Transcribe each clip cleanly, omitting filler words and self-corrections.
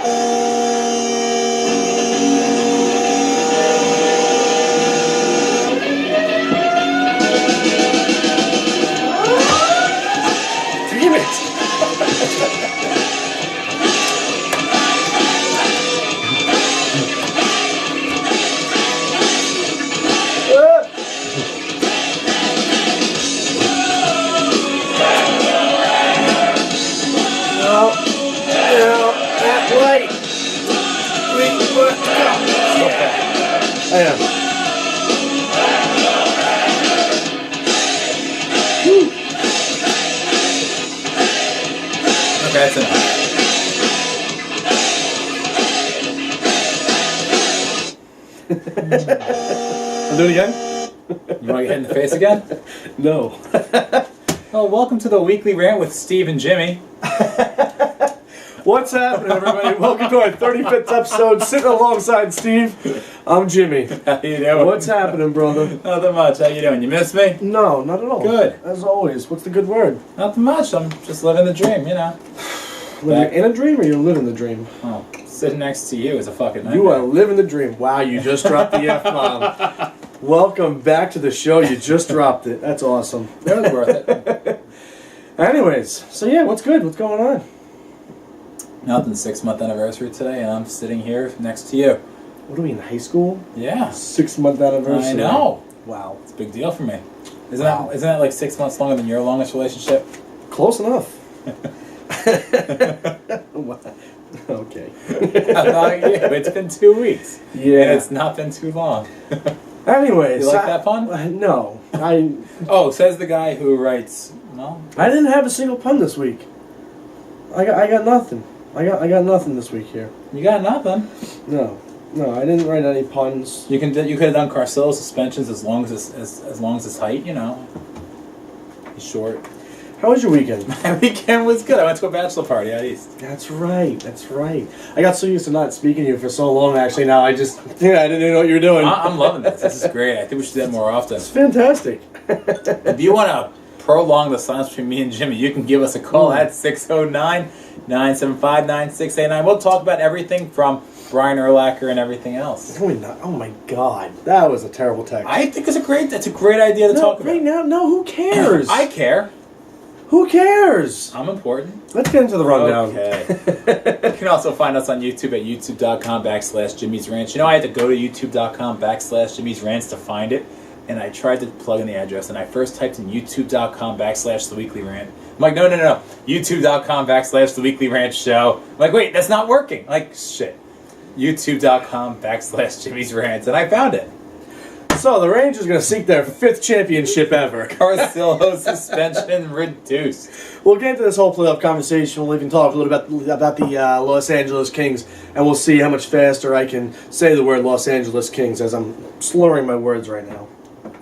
Damn it! I am. Woo. Okay, that's enough. I'll do it again? You want to get hit in the face again? No. Well, welcome to the weekly rant with Steve and Jimmy. What's happening, everybody? Welcome to our 35th episode. Sitting alongside Steve, I'm Jimmy. How you doing? What's happening, brother? Nothing much. How you doing? You miss me? No, not at all. Good. As always. What's the good word? Nothing much. I'm just living the dream, you know. Living in a dream, or you're living the dream? Oh, sitting next to you is a fucking nightmare. You are living the dream. Wow, you just dropped the F-bomb. Welcome back to the show. You just dropped it. That's awesome. That was worth it. Anyways, so yeah, what's good? What's going on? Nothing. 6-month anniversary today, and I'm sitting here next to you. What are we in high school? Yeah. 6-month anniversary. I know. Wow. It's a big deal for me. Isn't that like 6 months longer than your longest relationship? Close enough. Okay. How about you? It's been 2 weeks. Yeah. And it's not been too long. Anyways. You like that pun? No. Oh, says the guy who writes... No? I didn't have a single pun this week. I got nothing. I got nothing this week here. You got nothing? No, I didn't write any puns. You could have done Carcillo suspensions as long as it's height, you know. He's short. How was your weekend? My weekend was good. I went to a bachelor party out east. That's right. I got so used to not speaking to you for so long. Actually, now I didn't even know what you were doing. I'm loving this. This is great. I think we should do that more often. It's fantastic. If you want to prolong the silence between me and Jimmy, you can give us a call at 609-975-9689. We'll talk about everything from Brian Urlacher and everything else. Oh my God, that was a terrible text. I think it's a great idea to talk about. Right now, no, who cares? I care. Who cares? I'm important. Let's get into the rundown. Okay. You can also find us on YouTube at youtube.com/Jimmy's Ranch. You know, I had to go to youtube.com/Jimmy's Ranch to find it. And I tried to plug in the address, and I first typed in youtube.com/The Weekly Rant. I'm like, no. youtube.com/The Weekly Rant Show. I'm like, wait, that's not working. Like, shit. youtube.com/Jimmy's Rant. And I found it. So, the Rangers are going to seek their 5th championship ever. Carcillo suspension reduced. We'll get into this whole playoff conversation. We'll even talk a little bit about the Los Angeles Kings, and we'll see how much faster I can say the word Los Angeles Kings as I'm slurring my words right now.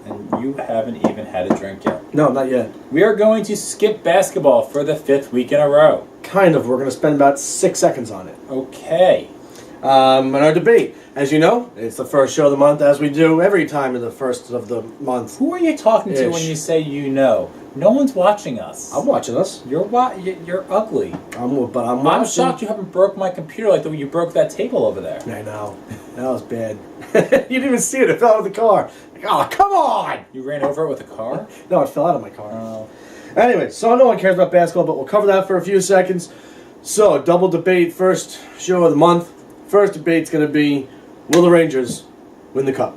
And you haven't even had a drink yet. No, not yet. We are going to skip basketball for the 5th week in a row. Kind of. We're going to spend about 6 seconds on it. Okay. And our debate. As you know, it's the first show of the month, as we do every time in the first of the month. Who are you talking to when you say you know? No one's watching us. I'm watching us. You're ugly. I'm watching. I'm shocked you haven't broke my computer like the way you broke that table over there. I know. That was bad. You didn't even see it. It fell out of the car. Like, oh, come on! You ran over it with a car? No, it fell out of my car. Anyway, so no one cares about basketball, but we'll cover that for a few seconds. So, double debate, first show of the month. First debate's going to be, will the Rangers win the Cup?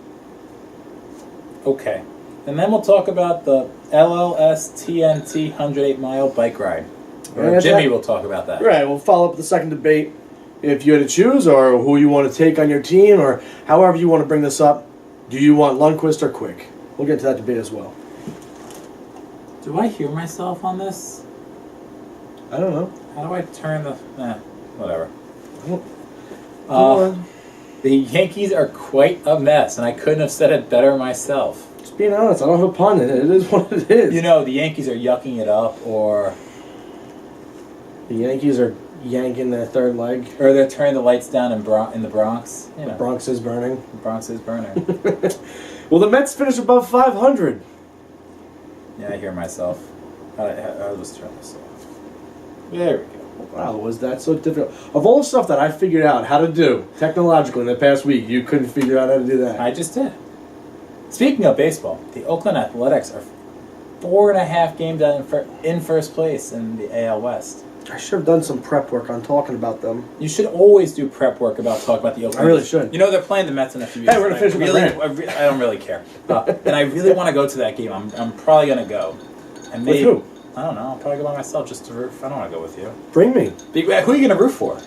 Okay. And then we'll talk about the LLS TNT 108-mile bike ride. Or Jimmy will talk about that. Right, we'll follow up with the second debate. If you had to choose, or who you want to take on your team, or however you want to bring this up, do you want Lundqvist or Quick? We'll get to that debate as well. Do I hear myself on this? I don't know. How do I turn the... whatever. The The Yankees are quite a mess, and I couldn't have said it better myself. Just being honest, I don't have a pun in it. It is what it is. You know, the Yankees are yucking it up, or... The Yankees are yanking their third leg. Or they're turning the lights down in the Bronx. You know. The Bronx is burning. The Bronx is burning. Well, the Mets finished above 500. Yeah, I hear myself. I'll just turn this off. There we go. Wow, was that so difficult? Of all the stuff that I figured out how to do technologically in the past week, you couldn't figure out how to do that. I just did. Speaking of baseball, the Oakland Athletics are 4.5 games out in first place in the AL West. I should have done some prep work on talking about them. You should always do prep work about talking about the Oakland. I really should. You know they're playing the Mets in a few years. Hey, we're gonna finish with I don't really care, and I really want to go to that game. I'm probably gonna go. And maybe, with who? I don't know. I'll probably go by myself just to root. I don't want to go with you. Bring me. Who are you gonna root for?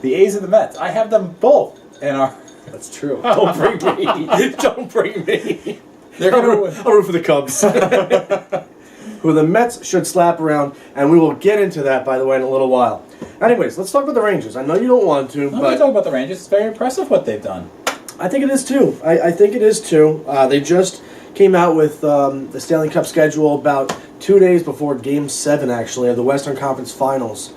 The A's or the Mets? I have them both in our. That's true. Don't bring me. Don't bring me. They're gonna win. I'll root for the Cubs. Who the Mets should slap around, and we will get into that, by the way, in a little while. Anyways, let's talk about the Rangers. I know you don't want to, I'm but talk about the Rangers. It's very impressive what they've done. I think it is too. I think it is too. They just came out with the Stanley Cup schedule about 2 days before Game 7, actually, of the Western Conference Finals,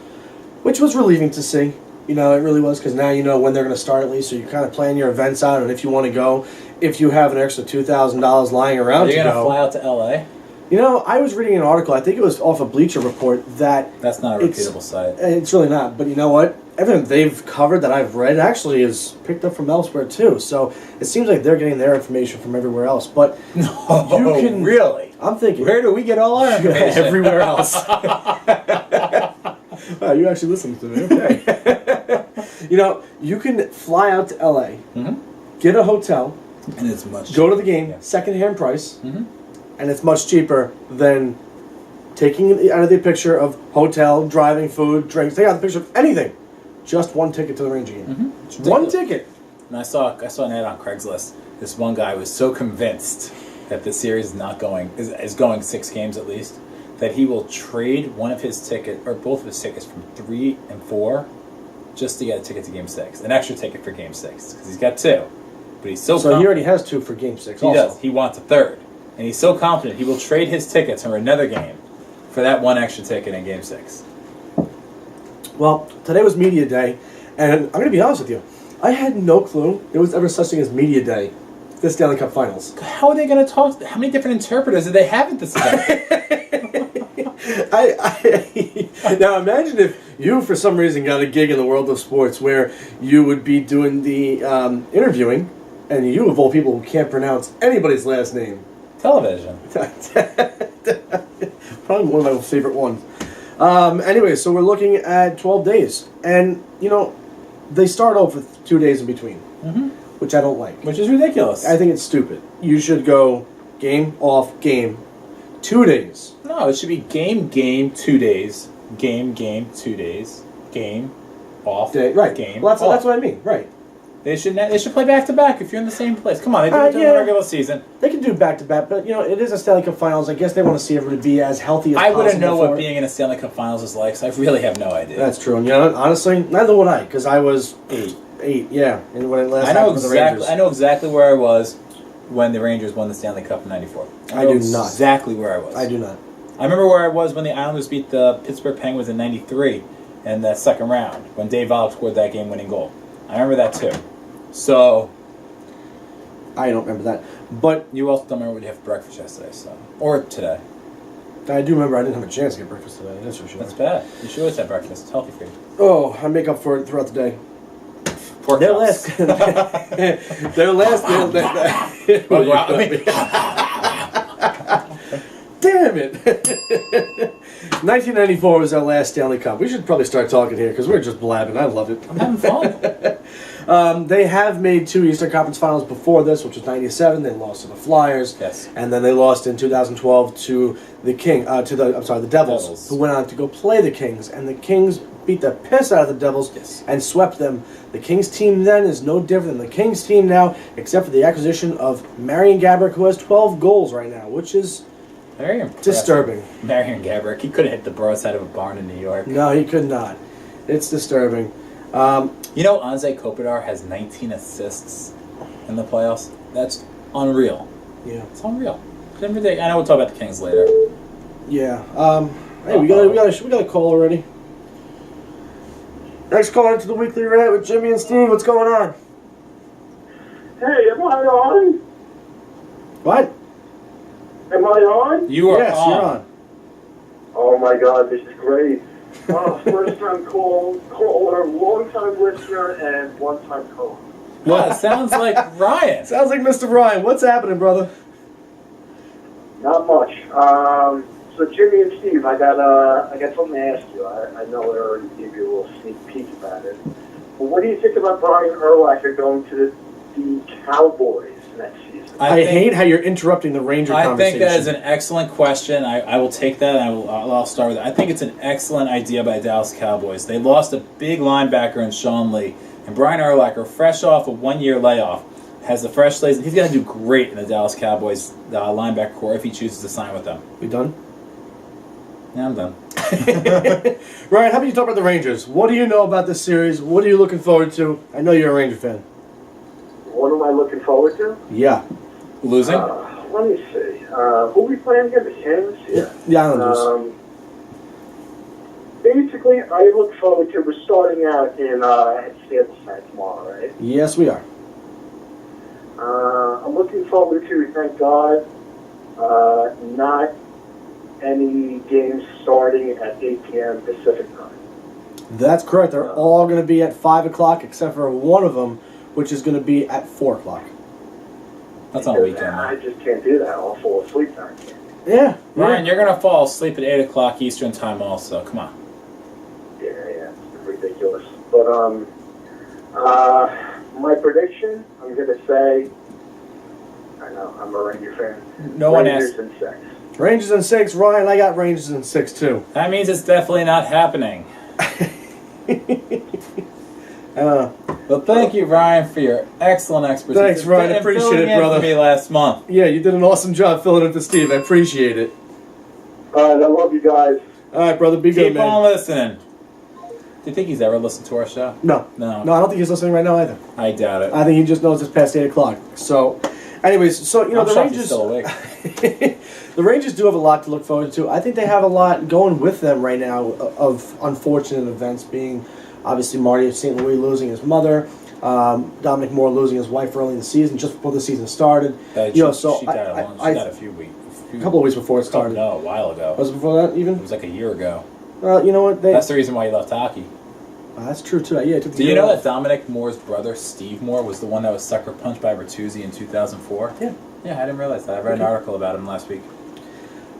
which was relieving to see. You know, it really was, because now you know when they're going to start at least, so you kind of plan your events out, and if you want to go, if you have an extra $2,000 lying around Are you to going to go. fly out to L.A.? You know, I was reading an article, I think it was off a Bleacher Report, that That's not a repeatable site. it's really not. But you know what? Everything they've covered that I've read actually is picked up from elsewhere too. So it seems like they're getting their information from everywhere else. But No, you can really? I'm thinking Where do we get all our information? everywhere else. Wow, you actually listened to me. Okay. You know, you can fly out to LA, get a hotel, And it's much. go to the game, Yeah. secondhand price, and it's much cheaper than taking out of the picture of hotel, driving, food, drinks. Take out the picture of anything. Just one ticket to the Ranger game. One ticket. And I saw an ad on Craigslist. This one guy was so convinced that the series is going 6 games at least, that he will trade one of his tickets or both of his tickets from 3 and 4 just to get a ticket to Game 6, an extra ticket for Game 6 because he's got 2. But he's so So confident. he already has 2 for Game 6 He also. does. He wants a 3rd, and he's so confident he will trade his tickets for another game for that one extra ticket in Game 6. Well, today was Media Day, and I'm going to be honest with you. I had no clue there was ever such thing as Media Day, this Stanley Cup Finals. How are they going to talk? How many different interpreters do they have at this event? Now imagine if you, for some reason, got a gig in the world of sports where you would be doing the interviewing, and you, of all people, who can't pronounce anybody's last name. Television. Probably one of my favorite ones. Anyway, so we're looking at 12 days. And, you know, they start off with 2 days in between, which I don't like. Which is ridiculous. I think it's stupid. You should go game, off, game, 2 days. No, it should be game, 2 days. Game, 2 days. Game, off, Day, right. game, Well, off. that's what I mean, right. They should play back-to-back if you're in the same place. Come on, they do it during the regular season. They can do back-to-back, but, you know, it is a Stanley Cup Finals. I guess they want to see everybody be as healthy as I possible. wouldn't know for what it. being in a Stanley Cup Finals is like, so I really have no idea. That's true. And, you know, honestly, neither would I, because I was 8, yeah. And when it last I know happened with the Rangers. exactly. I know exactly where I was when the Rangers won the Stanley Cup in '94. I do not. Exactly where I was. I do not. I remember where I was when the Islanders beat the Pittsburgh Penguins in '93 in that second round when Dave Volek scored that game-winning goal. I remember that too. So I don't remember that. But you also don't remember what you had for breakfast yesterday, so or today. I do remember I didn't have a chance to get breakfast today, that's for sure. That's bad. You should always have breakfast. It's healthy for you. Oh, I make up for it throughout the day. Pork Their chops. last... Their last... Damn it! 1994 was our last Stanley Cup. We should probably start talking here because we're just blabbing. I love it. I'm having fun. They have made 2 Eastern Conference Finals before this, which was '97. They lost to the Flyers. Yes. And then they lost in 2012 to the the Devils, who went on to go play the Kings. And the Kings beat the piss out of the Devils and swept them. The Kings team then is no different than the Kings team now, except for the acquisition of Marian Gaborik, who has 12 goals right now, which is very impressive. disturbing. Marian Gaborik. He could have hit the broadside of a barn in New York. No, he could not. It's disturbing. You know, Anze Kopitar has 19 assists in the playoffs. That's unreal. Yeah. It's unreal. I know we'll talk about the Kings later. Yeah. Hey, we got a call already. Next call into the weekly rant with Jimmy and Steve. What's going on? Hey, am I on? What? Am I on? You are yes, on. you're on. Oh my God, this is great. First-time caller, long-time listener, and one-time caller. Well, it sounds like Ryan. Sounds like Mr. Ryan. What's happening, brother? Not much. So Jimmy and Steve, I got something to ask you. I know I already gave you a little sneak peek about it. But what do you think about Brian Urlacher going to the Cowboys next season? I hate how you're interrupting the Ranger I conversation. think that is an excellent question. I will take that, and I'll start with it. I think it's an excellent idea by the Dallas Cowboys. They lost a big linebacker in Sean Lee, and Brian Urlacher, fresh off a one-year layoff, has the fresh slates. He's going to do great in the Dallas Cowboys linebacker core if he chooses to sign with them. We done? Yeah, I'm done. Ryan, how about you talk about the Rangers? What do you know about this series? What are you looking forward to? I know you're a Ranger fan. What am I looking forward to? Yeah. Losing? Let me see. Who we playing again? The Kansas? The Islanders. Basically, I look forward to. We're starting out in Seattle tomorrow, right? Yes, we are. I'm looking forward to, thank God, not any games starting at 8 p.m. Pacific time. That's correct. They're all going to be at 5 o'clock, except for one of them, which is going to be at 4 o'clock. That's on a weekend. I just can't do that. I'll fall asleep then. Yeah. Ryan, you're going to fall asleep at 8 o'clock Eastern time also. Come on. Yeah, it's ridiculous. But my prediction, I'm going to say, I know, I'm a Ranger fan. No one Rangers asked. in 6. Rangers in 6. Ryan, I got Rangers in 6, too. That means it's definitely not happening. But thank you, Ryan, for your excellent expertise. Thanks, Ryan. I appreciate it, brother. For me last month. Yeah, you did an awesome job filling in for Steve. I appreciate it. All right, I love you guys. All right, brother. Be good, Keep man. on listening. Do you think he's ever listened to our show? No. No. No, I don't think he's listening right now either. I doubt it. I think he just knows it's past 8 o'clock. So, anyways, so, you know, I'm the shocked he's Rangers... still awake. The Rangers do have a lot to look forward to. I think they have a lot going with them right now of unfortunate events, being obviously Marty of St. Louis losing his mother, Dominic Moore losing his wife early in the season, just before the season started. She died a few weeks. A couple of weeks before it started. No, a while ago. Was it before that even? It was like a year ago. Well, you know what? That's the reason why he left hockey. That's true too. Yeah, Do you know that Dominic Moore's brother, Steve Moore, was the one that was sucker punched by Bertuzzi in 2004? Yeah. Yeah, I didn't realize that. I read an article about him last week.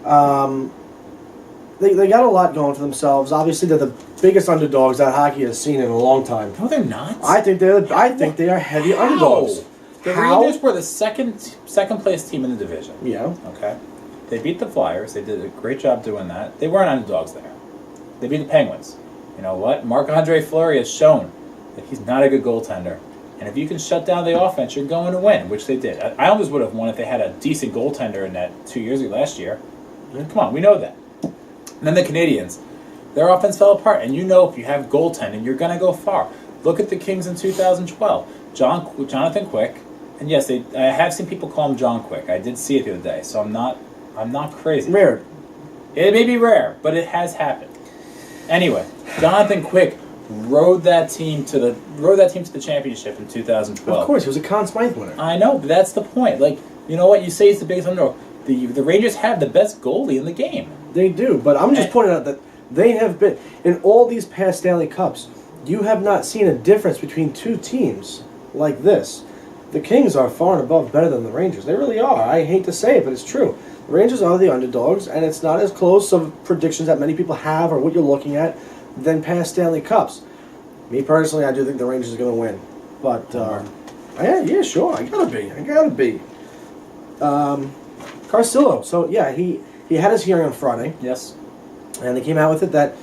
They got a lot going for themselves. Obviously, they're the biggest underdogs that hockey has seen in a long time. No, they're not. I think they are heavy underdogs. The How? Rangers were the second place team in the division. Yeah. Okay. They beat the Flyers. They did a great job doing that. They weren't underdogs there. They beat the Penguins. You know what? Marc-Andre Fleury has shown that he's not a good goaltender. And if you can shut down the offense, you're going to win, which they did. Islanders would have won if they had a decent goaltender in that 2 years ago last year. Come on, we know that. And then the Canadians, their offense fell apart. And you know if you have goaltending, you're going to go far. Look at the Kings in 2012. Jonathan Quick, and yes, I have seen people call him John Quick. I did see it the other day, so I'm not crazy. Rare. It may be rare, but it has happened. Anyway, Jonathan Quick rode that team to the championship in 2012. Of course, he was a Conn Smythe winner. I know, but that's the point. Like, you know what? You say it's the biggest underdog. The Rangers have the best goalie in the game. They do, but I'm just pointing out that they have been in all these past Stanley Cups. You have not seen a difference between two teams like this. The Kings are far and above better than the Rangers. They really are. I hate to say it, but it's true. The Rangers are the underdogs, and it's not as close of predictions that many people have or what you're looking at than past Stanley Cups. Me personally, I do think the Rangers are going to win. But, yeah, sure. I gotta be. Carcillo. So, yeah, he had his hearing on Friday. Yes. And they came out with it that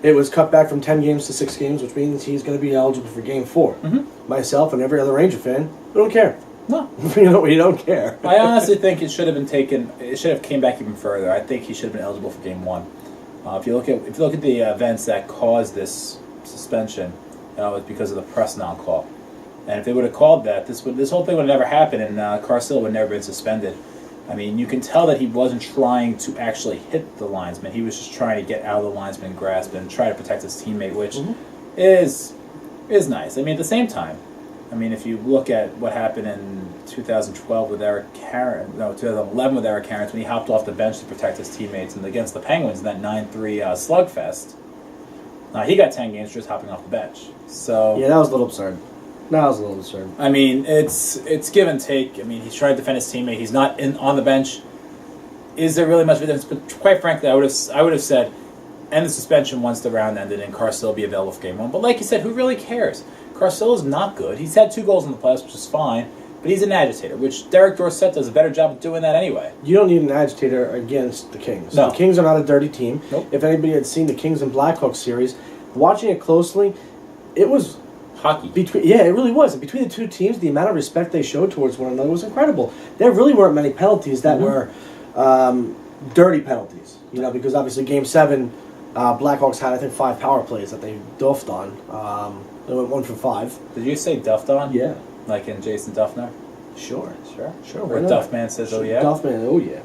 it was cut back from 10 games to 6 games, which means he's going to be eligible for Game 4. Mm-hmm. Myself and every other Ranger fan, we don't care. No. We don't care. I honestly think it should have been taken. It should have came back even further. I think he should have been eligible for Game 1. If you look at the events that caused this suspension, it's because of the press non-call. And if they would have called that, this whole thing would have never happened, and Carcillo would never been suspended. I mean, you can tell that he wasn't trying to actually hit the linesman. He was just trying to get out of the linesman grasp and try to protect his teammate, which is nice. I mean, at the same time, I mean, if you look at what happened in 2012 with 2011 with Eric Cairns when he hopped off the bench to protect his teammates, and against the Penguins in that 9-3 slugfest, He got 10 games just hopping off the bench. So Yeah, that was a little absurd. I mean, it's give and take. I mean, he's trying to defend his teammate. He's not on the bench. Is there really much of a difference? But quite frankly, I would have said, end the suspension once the round ended and Carcillo be available for game 1. But like you said, who really cares? Carcillo's not good. He's had 2 goals in the playoffs, which is fine. But he's an agitator, which Derek Dorsett does a better job of doing that anyway. You don't need an agitator against the Kings. No. The Kings are not a dirty team. Nope. If anybody had seen the Kings and Blackhawks series, watching it closely, it was Hockey. it really was. And between the two teams, the amount of respect they showed towards one another was incredible. There really weren't many penalties that were dirty penalties. Because obviously Game 7, Blackhawks had, I think, 5 power plays that they duffed on. They went 1 for 5. Did you say duffed on? Yeah. Like in Jason Duffner? Sure. Or why not? Duffman says, oh yeah? Duffman, oh yeah.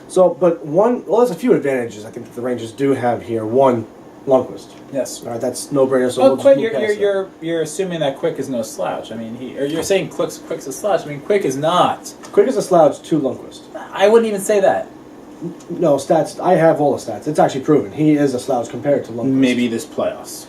So, but there's a few advantages I think that the Rangers do have here. One, Lundqvist. Yes. All right, that's no brainer. So Oh, we'll Quick, just move past that. you're assuming that Quick is no slouch. I mean, or you're saying Quick's a slouch. I mean, Quick is not. Quick is a slouch to Lundqvist. I wouldn't even say that. No, stats. I have all the stats. It's actually proven. He is a slouch compared to Lundqvist. Maybe this playoffs.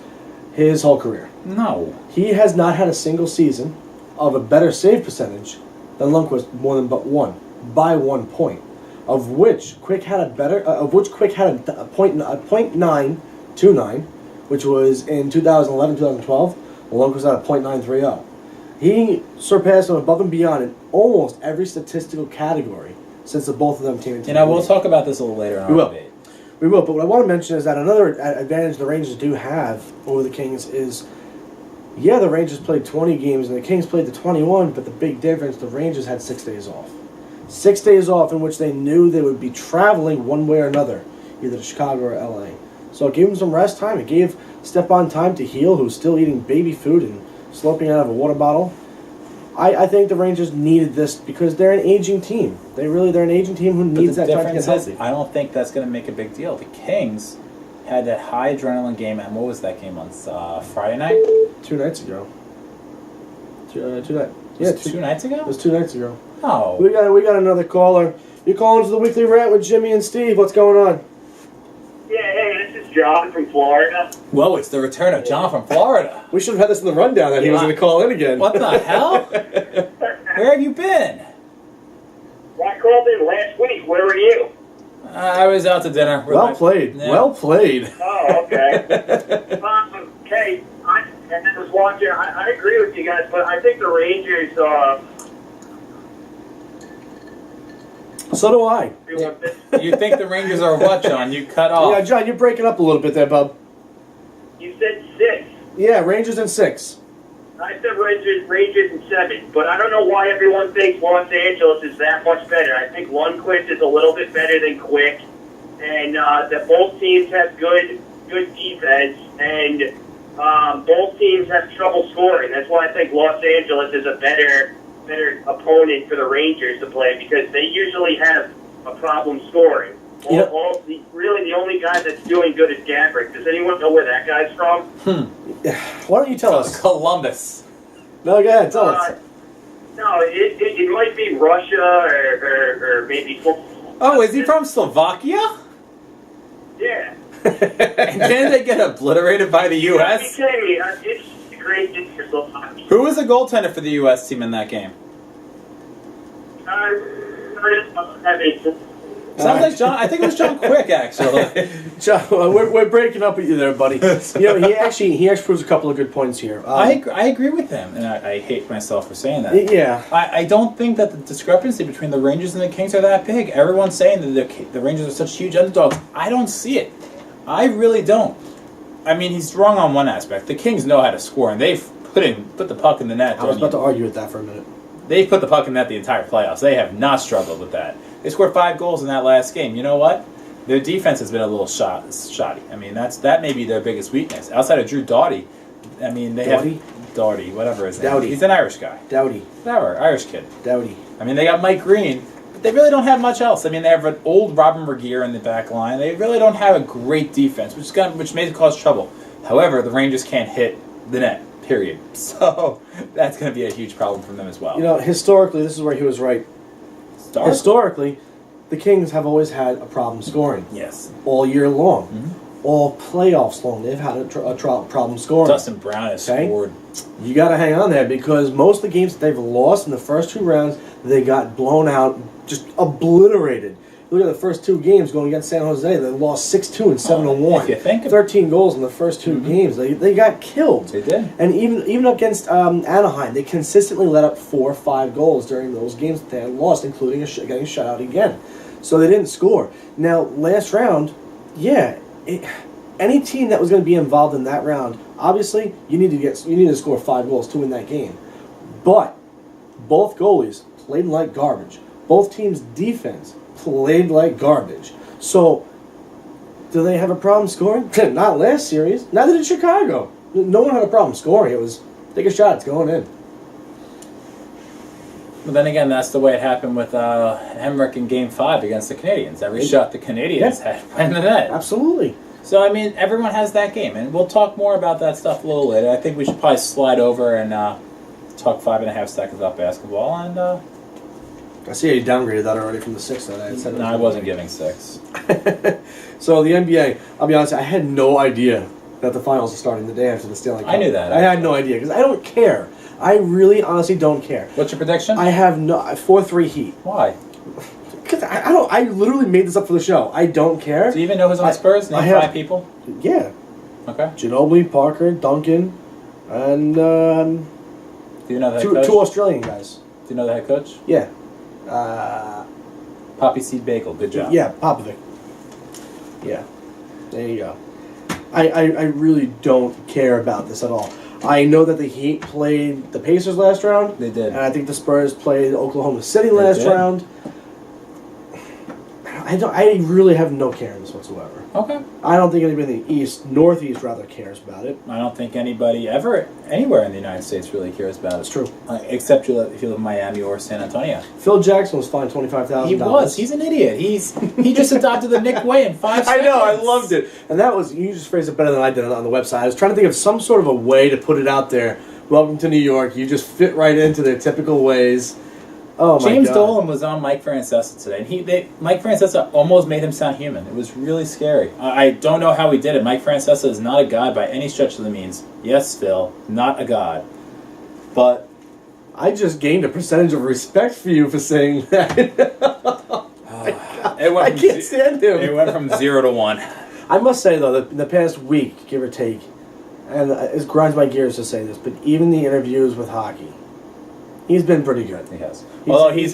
His whole career. No. He has not had a single season of a better save percentage than Lundqvist more than but one, by 1 point, of which Quick had a .929, which was in 2011, 2012. Lundqvist had a .930. He surpassed him above and beyond in almost every statistical category since the both of them came into the We'll league. talk about this a little later in our debate. We will, but what I want to mention is that another advantage the Rangers do have over the Kings is, the Rangers played 20 games and the Kings played the 21, but the big difference, the Rangers had 6 days off. 6 days off in which they knew they would be traveling one way or another, either to Chicago or LA. So it gave them some rest time. It gave Stepan time to heal, who's still eating baby food and slurping out of a water bottle. I think the Rangers needed this because they're an aging team. They're an aging team who needs that time to get healthy. I don't think that's going to make a big deal. The Kings had that high adrenaline game, and what was that game on Friday night? 2 nights ago. Two nights. Was it 2 nights ago? It was 2 nights ago. Oh. We got another caller. You're calling to the weekly rant with Jimmy and Steve. What's going on? Yeah, hey, this is John from Florida. Whoa, it's the return of John from Florida. We should have had this in the rundown that he was going to call in again. What the hell? Where have you been? I called in last week. Where were you? I was out to dinner. Well played. Yeah. Well played. Oh, okay. Okay, I was watching. I agree with you guys, but I think the Rangers. So do I. You think the Rangers are what, John? You cut off. Yeah, John, you're breaking up a little bit there, bub. You said 6. Yeah, Rangers in 6. I said Rangers in 7, but I don't know why everyone thinks Los Angeles is that much better. I think Lundqvist is a little bit better than Quick, and that both teams have good defense, and both teams have trouble scoring. That's why I think Los Angeles is a better opponent for the Rangers to play because they usually have a problem scoring. Yep. Really, the only guy that's doing good is Gabrick. Does anyone know where that guy's from? Why don't you tell us? Columbus. No, go ahead. Tell us. No, it might be Russia or maybe. Oh, is he from Slovakia? Yeah. And didn't they get obliterated by the U.S.? It's great for Slovakia. Who was the goaltender for the U.S. team in that game? Sounds like John. I think it was John Quick, actually. John, we're breaking up with you there, buddy. He actually proves a couple of good points here. I agree with him, and I hate myself for saying that. Yeah. I don't think that the discrepancy between the Rangers and the Kings are that big. Everyone's saying that the Rangers are such huge underdogs. I don't see it. I really don't. I mean, he's wrong on one aspect. The Kings know how to score, and they've put the puck in the net. I was about to argue with that for a minute. They've put the puck in the net the entire playoffs. They have not struggled with that. They scored 5 goals in that last game. You know what? Their defense has been a little shoddy. I mean, that may be their biggest weakness. Outside of Drew Doughty, I mean, they have Doughty, whatever his name is. Doughty. He's an Irish guy. Doughty. Whatever, Irish kid. Doughty. I mean, they got Mike Green, but they really don't have much else. I mean, they have an old Robin Regeer in the back line. They really don't have a great defense, which may cause trouble. However, the Rangers can't hit the net, period. So that's going to be a huge problem for them as well. Historically, this is where he was right. Historically, the Kings have always had a problem scoring. Yes. All year long. Mm-hmm. all playoffs long, they've had a problem scoring. Dustin Brown has scored. You got to hang on there because most of the games that they've lost in the first 2 rounds, they got blown out, just obliterated. Look at the first 2 games going against San Jose. They lost 6-2 and 7-1. If you think 13 goals in the first 2 games. They got killed. They did. And even against Anaheim, they consistently let up 4 or 5 goals during those games that they had lost, including getting shut out again. So they didn't score. Now, last round, any team that was going to be involved in that round, obviously, you need to score 5 goals to win that game. But both goalies played like garbage. Both teams' defense played like garbage. So, do they have a problem scoring? Not last series. Neither did Chicago. No one had a problem scoring. It was, take a shot, it's going in. But then again, that's the way it happened with Hemrick in Game 5 against the Canadians. Every shot the Canadians had went in the net. Absolutely. So, I mean, everyone has that game. And we'll talk more about that stuff a little later. I think we should probably slide over and talk 5.5 seconds about basketball. And I see how you downgraded that already from the 6 that I had said. No, I wasn't giving 6. So the NBA, I'll be honest, I had no idea that the finals are starting the day after the Stanley Cup. I knew that. I had no idea because I don't care. I really, honestly don't care. What's your prediction? I have no 4-3 Heat. Why? Because I don't. I literally made this up for the show. I don't care. Do you even know who's on Spurs? Name 5 people. Yeah. Okay. Ginobili, Parker, Duncan, and Do you know the head coach? 2 Australian guys. Do you know the head coach? Yeah. Poppy Seed Bagel. Good job. Yeah, Popovic. Yeah. There you go. I really don't care about this at all. I know that the Heat played the Pacers last round. They did. And I think the Spurs played Oklahoma City last round. I really have no care in this whatsoever. Okay. I don't think anybody in the Northeast rather cares about it. I don't think anybody ever, anywhere in the United States really cares about it. It's true. Except if you live in Miami or San Antonio. Phil Jackson was fined $25,000. He was. He's an idiot. He just adopted the Nick way in 5 seconds. I know. I loved it. And that was, you just phrased it better than I did on the website. I was trying to think of some sort of a way to put it out there. Welcome to New York. You just fit right into their typical ways. Oh my James God. Dolan was on Mike Francesa today, and Mike Francesa almost made him sound human. It was really scary. I don't know how he did it. Mike Francesa is not a god by any stretch of the means. Yes, Phil, not a god. But I just gained a percentage of respect for you for saying that. I can't stand him. It went from 0 to 1. I must say, though, that in the past week, give or take, and it grinds my gears to say this, but even the interviews with hockey, he's been pretty good. He has. Although he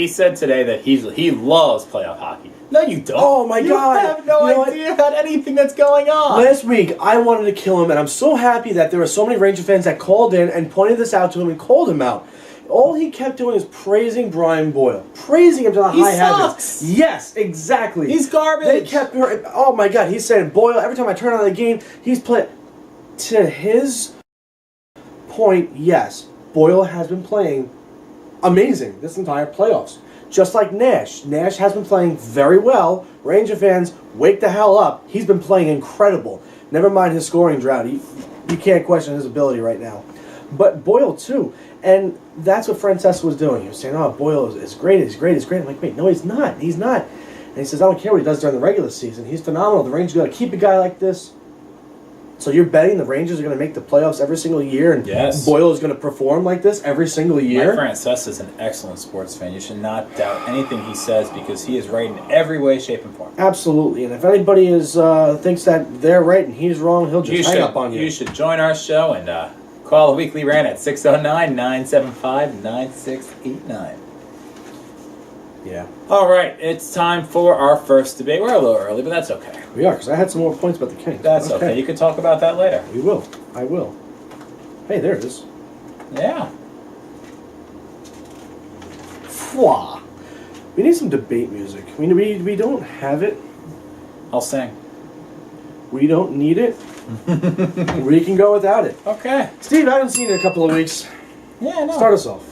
said today that he loves playoff hockey. No, you don't. Oh my God! You have no idea about anything that's going on. Last week, I wanted to kill him, and I'm so happy that there were so many Ranger fans that called in and pointed this out to him and called him out. All he kept doing is praising Brian Boyle, praising him to the high heavens. Yes, exactly. He's garbage. They kept. Oh my God! He's saying Boyle every time I turn on the game. He's playing. To his point, yes, Boyle has been playing amazing this entire playoffs. Just like Nash. Nash has been playing very well. Ranger fans, wake the hell up. He's been playing incredible. Never mind his scoring drought. You can't question his ability right now. But Boyle, too. And that's what Francesa was doing. He was saying, oh, Boyle is great, he's great, he's great. I'm like, wait, no, he's not. He's not. And he says, I don't care what he does during the regular season. He's phenomenal. The Rangers got to keep a guy like this. So you're betting the Rangers are going to make the playoffs every single year, and Boyle is going to perform like this every single year? Mike Francesa is an excellent sports fan. You should not doubt anything he says because he is right in every way, shape, and form. Absolutely. And if anybody thinks that they're right and he's wrong, he'll just hang up on you. You should join our show and call the Weekly Rant at 609-975-9689. Yeah. All right, it's time for our first debate. We're a little early, but that's okay. We are, because I had some more points about the Kings. That's okay. You can talk about that later. We will. I will. Hey, there it is. Yeah. Fwah. We need some debate music. We don't have it. I'll sing. We don't need it. We can go without it. Okay. Steve, I haven't seen you in a couple of weeks. Yeah, I know. Start us off.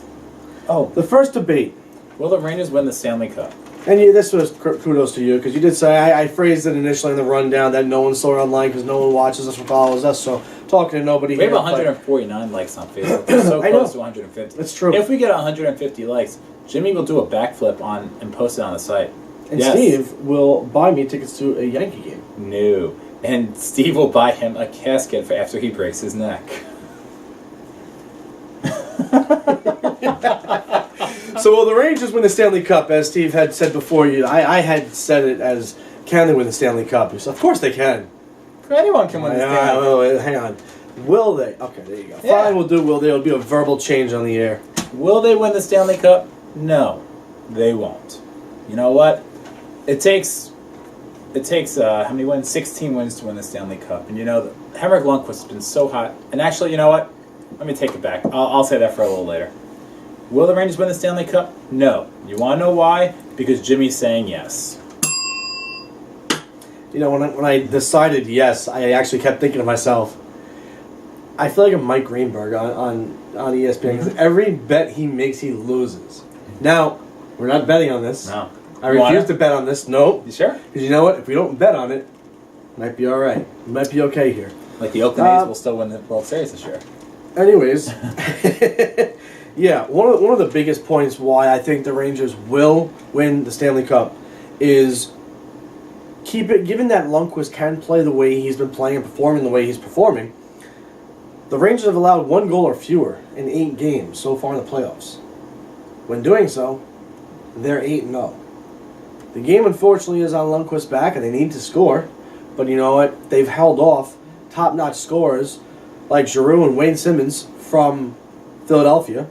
Oh. The first debate. Will the Rangers win the Stanley Cup? And this was kudos to you, because you did say, I phrased it initially in the rundown that no one saw it online because no one watches us or follows us, so talking to nobody we here. We have 149 likes on Facebook. We're so close to 150. It's true. If we get 150 likes, Jimmy will do a backflip and post it on the site. And Steve will buy me tickets to a Yankee game. No. and Steve will buy him a casket for after he breaks his neck. So will the Rangers win the Stanley Cup, as Steve had said before you? I had said it as, can they win the Stanley Cup? He said, of course they can. Anyone can win the Stanley Cup. Wait, hang on. Will they? Okay, there you go. Yeah. Fine, we'll do will they. It'll be a verbal change on the air. Will they win the Stanley Cup? No, they won't. You know what? It takes how many wins? 16 wins to win the Stanley Cup. And you know, Henrik Lundqvist has been so hot. And actually, you know what? Let me take it back. I'll say that for a little later. Will the Rangers win the Stanley Cup? No. You want to know why? Because Jimmy's saying yes. You know, when I decided yes, I actually kept thinking to myself, I feel like a Mike Greenberg on ESPN, because every bet he makes, he loses. Now, we're not betting on this. No. I refuse to bet on this. No. You sure? Because you know what? If we don't bet on it, it might be all right. We might be okay here. Like the Oakland A's will still win the World Series this year. Anyways, yeah, one of the biggest points why I think the Rangers will win the Stanley Cup is given that Lundqvist can play the way he's been playing and performing the way he's performing. The Rangers have allowed 1 goal or fewer in 8 games so far in the playoffs. When doing so, they're 8-0. The game, unfortunately, is on Lundqvist's back, and they need to score. But you know what? They've held off top-notch scorers like Giroux and Wayne Simmons from Philadelphia,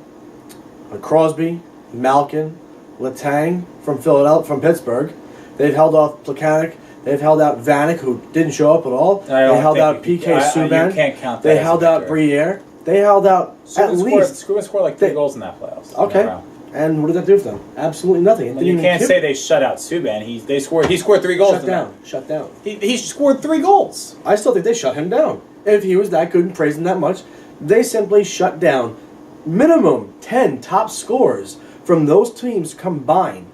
Crosby, Malkin, Letang from Pittsburgh. They've held off Plekanec. They've held out Vanek, who didn't show up at all. They held out PK Subban. You can't count that. They held out Briere. They held out at least. Subban scored like 3 goals in that playoffs. Okay. And what did that do for them? Absolutely nothing. You can't say they shut out Subban. He scored 3 goals. Shut down. He scored 3 goals. I still think they shut him down. If he was that good and praised him that much, they simply shut down minimum 10 top scorers from those teams combined,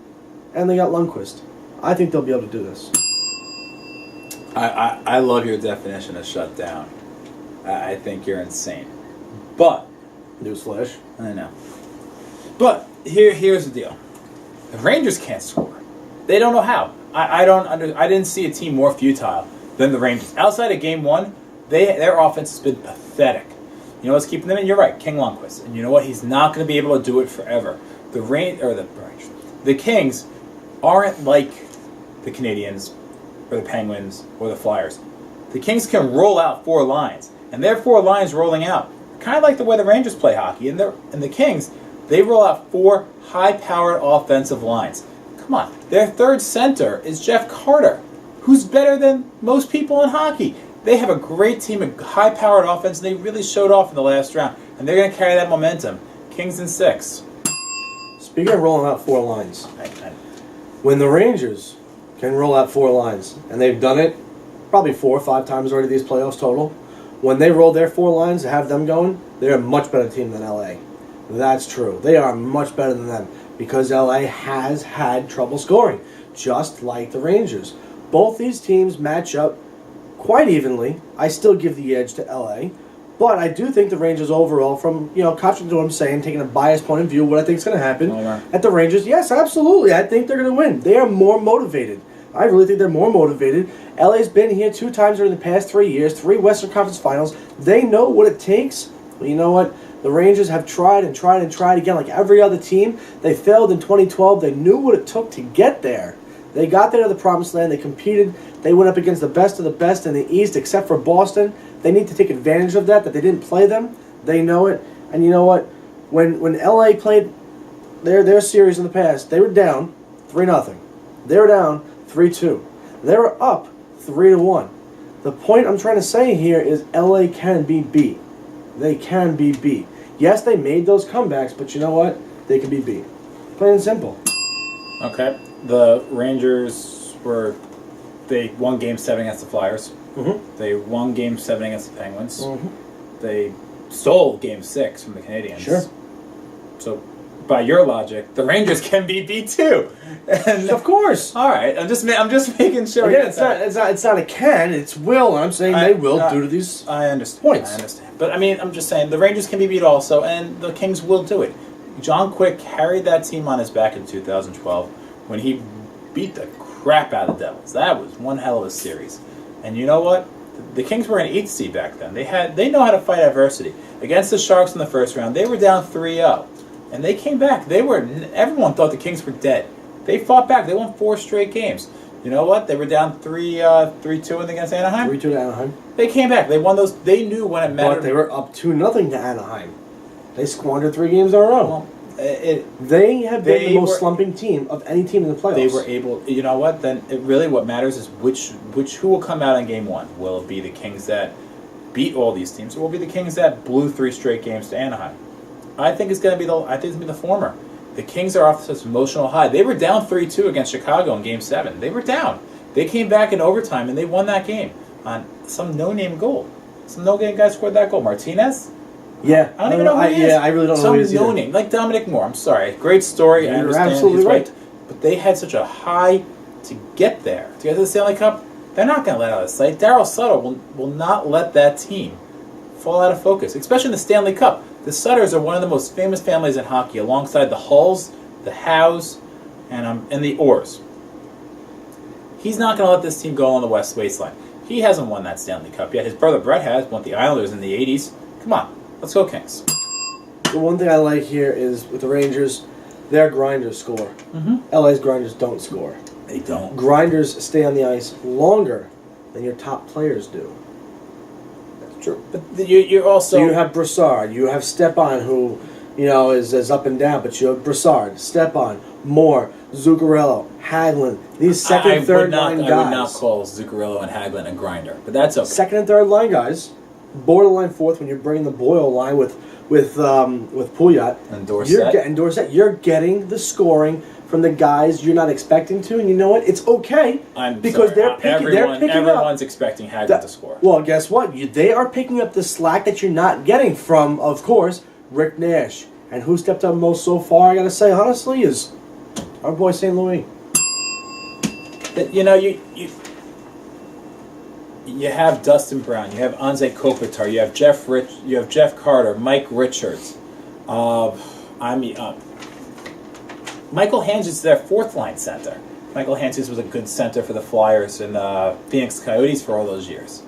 and they got Lundqvist. I think they'll be able to do this. I love your definition of shut down. I think you're insane. But Newsflash. I know. But here's the deal. The Rangers can't score. They don't know how. I didn't see a team more futile than the Rangers. Outside of Game 1, their offense has been pathetic. You know what's keeping them in? You're right, King Lundqvist. And you know what? He's not going to be able to do it forever. The Kings aren't like the Canadians or the Penguins or the Flyers. The Kings can roll out 4 lines, and their 4 lines rolling out, kind of like the way the Rangers play hockey. And the Kings, they roll out 4 high-powered offensive lines. Come on, their third center is Jeff Carter, who's better than most people in hockey. They have a great team, a high-powered offense, and they really showed off in the last round. And they're going to carry that momentum. Kings in 6. Speaking of rolling out 4 lines, when the Rangers can roll out 4 lines, and they've done it probably 4 or 5 times already these playoffs total, when they roll their 4 lines and have them going, they're a much better team than LA. That's true. They are much better than them because LA has had trouble scoring, just like the Rangers. Both these teams match up quite evenly. I still give the edge to LA, but I do think the Rangers overall, from contrary to what I'm saying, taking a biased point of view, what I think is going to happen at the Rangers, yes, absolutely. I think they're going to win. They are more motivated. I really think they're more motivated. LA's been here 2 times during the past 3 years, 3 Western Conference Finals. They know what it takes. Well, you know what? The Rangers have tried and tried and tried again, like every other team. They failed in 2012. They knew what it took to get there. They got there to the promised land. They competed. They went up against the best of the best in the East, except for Boston. They need to take advantage of that they didn't play them. They know it. And you know what? When LA played their series in the past, they were down 3-0. They were down 3-2. They were up 3-1. The point I'm trying to say here is LA can be beat. They can be beat. Yes, they made those comebacks, but you know what? They can be beat. Plain and simple. Okay. The Rangers they won Game 7 against the Flyers. Mm-hmm. They won Game 7 against the Penguins. Mm-hmm. They stole Game 6 from the Canadiens. Sure. So, by your logic, the Rangers can be beat too. And of course. All right. I'm just making sure. Again, it's not a can. It's will. And I'm saying they will due to these I understand. points. I understand. But I mean, I'm just saying the Rangers can be beat also, and the Kings will do it. John Quick carried that team on his back in 2012 when he beat the crap out of the Devils. That was one hell of a series. And you know what? The Kings were an 8th seed back then. They know how to fight adversity. Against the Sharks in the first round, they were down 3-0. And they came back. Everyone thought the Kings were dead. They fought back. They won 4 straight games. You know what? They were down 3-2 against Anaheim. 3-2 to Anaheim. They came back. They won those. They knew when it mattered. But they were up 2-0 to Anaheim. They squandered 3 games in a row. Well, they have been the most slumping team of any team in the playoffs. They were able. You know what? Then what matters is who will come out in Game 1. Will it be the Kings that beat all these teams, or will it be the Kings that blew 3 straight games to Anaheim? I think it's going to be the former. The Kings are off such an emotional high. They were down 3-2 against Chicago in Game 7. They were down. They came back in overtime and they won that game on some no-name goal. Some no-name guy scored that goal. Martinez? Yeah. I don't even know who he is. Yeah, I really don't know who he is. Some no-name, like Dominic Moore. I'm sorry. Great story. I understand. Absolutely he's right. But they had such a high to get there. To get to the Stanley Cup, they're not going to let out of sight. Darryl Sutter will not let that team fall out of focus, especially in the Stanley Cup. The Sutters are one of the most famous families in hockey, alongside the Hulls, the Howes, and the Orrs. He's not going to let this team go on the West Wasteland. He hasn't won that Stanley Cup yet. His brother Brett has, won the Islanders in the 80s. Come on, let's go Kings. The one thing I like here is with the Rangers, their grinders score. LA's grinders don't score. They don't. Grinders stay on the ice longer than your top players do. That's true. But you're also... So you have Brassard, you have Stepan, who is up and down, but you have Brassard, Stepan, Moore, Zuccarello, Hagelin. These second, third line guys. I would not call Zuccarello and Hagelin a grinder, but that's okay. Second and third line guys, borderline fourth when you're bringing the Boyle line with Pouliot and Dorsett. You're getting the scoring from the guys you're not expecting to, and you know what? It's okay because they're picking everyone's expecting Hagelin to score. Well, guess what? They are picking up the slack that you're not getting from, of course, Rick Nash. And who stepped up most so far, I gotta say, honestly, is our boy St. Louis. You have Dustin Brown, you have Anze Kopitar, you have Jeff Carter, Mike Richards. Michael Hanges is their 4th line center. Michael Hanges was a good center for the Flyers and the Phoenix Coyotes for all those years.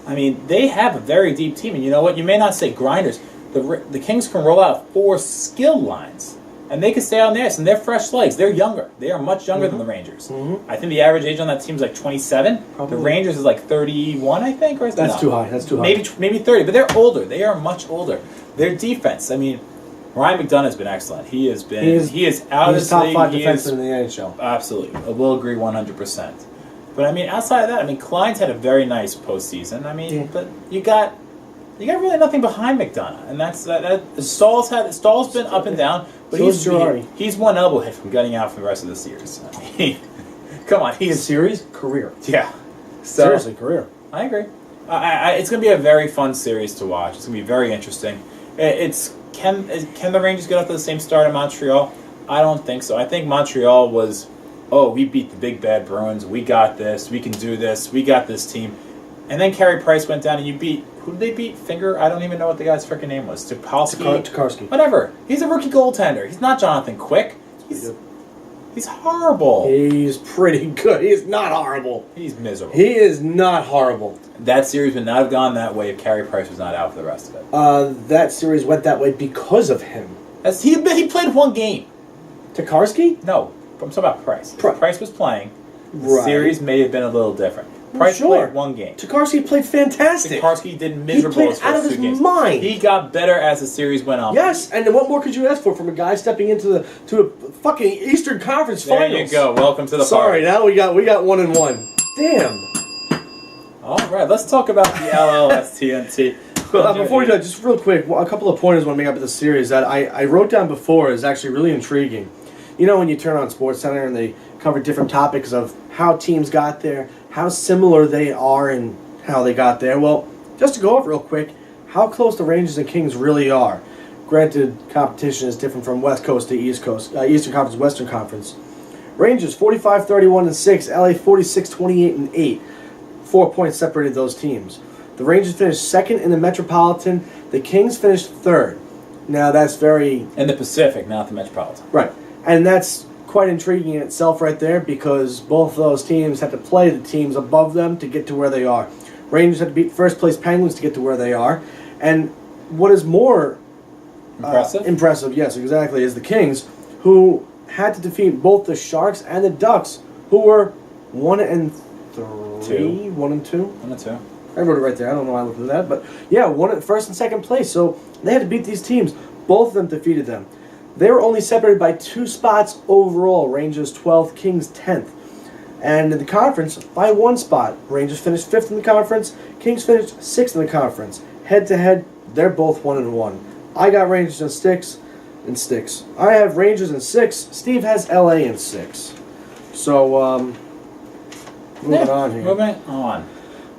I mean, they have a very deep team, and you know what? You may not say grinders. The Kings can roll out 4 skilled lines, and they can stay on the ice, and they're fresh legs. They're younger. They are much younger than the Rangers. I think the average age on that team is like 27. Probably. The Rangers is like 31, I think. Or That's too high. That's too high. Maybe 30, but they're older. They are much older. Their defense, I mean, Ryan McDonough has been excellent. He is out of his top 5 defenseman in the NHL. Absolutely. I will agree 100%. But I mean, outside of that, I mean, Klein's had a very nice postseason. I mean, but you got really nothing behind McDonough, and that's that. Stahl's been up and down, but he's one elbow hit from getting out for the rest of the series. I mean, come on, career. Yeah, Seriously, career. I agree. It's going to be a very fun series to watch. It's going to be very interesting. Can the Rangers get up to the same start in Montreal? I don't think so. I think Montreal was, we beat the big bad Bruins. We got this. We can do this. We got this team. And then Carey Price went down, and you beat... Who did they beat? Finger? I don't even know what the guy's freaking name was. Tokarski. Whatever. He's a rookie goaltender. He's not Jonathan Quick. He's horrible. He's pretty good. He's not horrible. He's miserable. He is not horrible. That series would not have gone that way if Carey Price was not out for the rest of it. That series went that way because of him. He played 1 game. Tokarski? No. I'm talking about Price. If Price was playing, the series may have been a little different. Price played 1 game. Tokarski played fantastic. Tokarski did miserable. He played out of his mind. He got better as the series went on. Yes, and what more could you ask for from a guy stepping into a fucking Eastern Conference Finals? There you go. Welcome to the party. Sorry, now we got 1-1. Damn. All right, let's talk about the LLS TNT. Before we do that, just real quick, a couple of pointers I want to make up of the series that I wrote down before is actually really intriguing. You know, when you turn on SportsCenter and they cover different topics of how teams got there, how similar they are and how they got there. Well, just to go over real quick, how close the Rangers and Kings really are. Granted, competition is different from West Coast to East Coast, Eastern Conference, Western Conference. Rangers 45-31-6, LA 46-28-8. 4 points separated those teams. The Rangers finished 2nd in the Metropolitan. The Kings finished 3rd. Now that's very... In the Pacific, not the Metropolitan. Right. And that's quite intriguing in itself right there, because both those teams had to play the teams above them to get to where they are. Rangers had to beat first place Penguins to get to where they are. And what is more impressive, yes, exactly, is the Kings, who had to defeat both the Sharks and the Ducks, who were 1-3, 1-2. 1-2. I wrote it right there. I don't know why I looked at that, but yeah, first and second place. So they had to beat these teams. Both of them defeated them. They were only separated by 2 spots overall. Rangers 12th, Kings 10th. And in the conference, by 1 spot. Rangers finished 5th in the conference. Kings finished 6th in the conference. Head-to-head, they're both 1-1. I got Rangers in 6. I have Rangers in 6. Steve has LA in 6. So, moving on here. Moving on.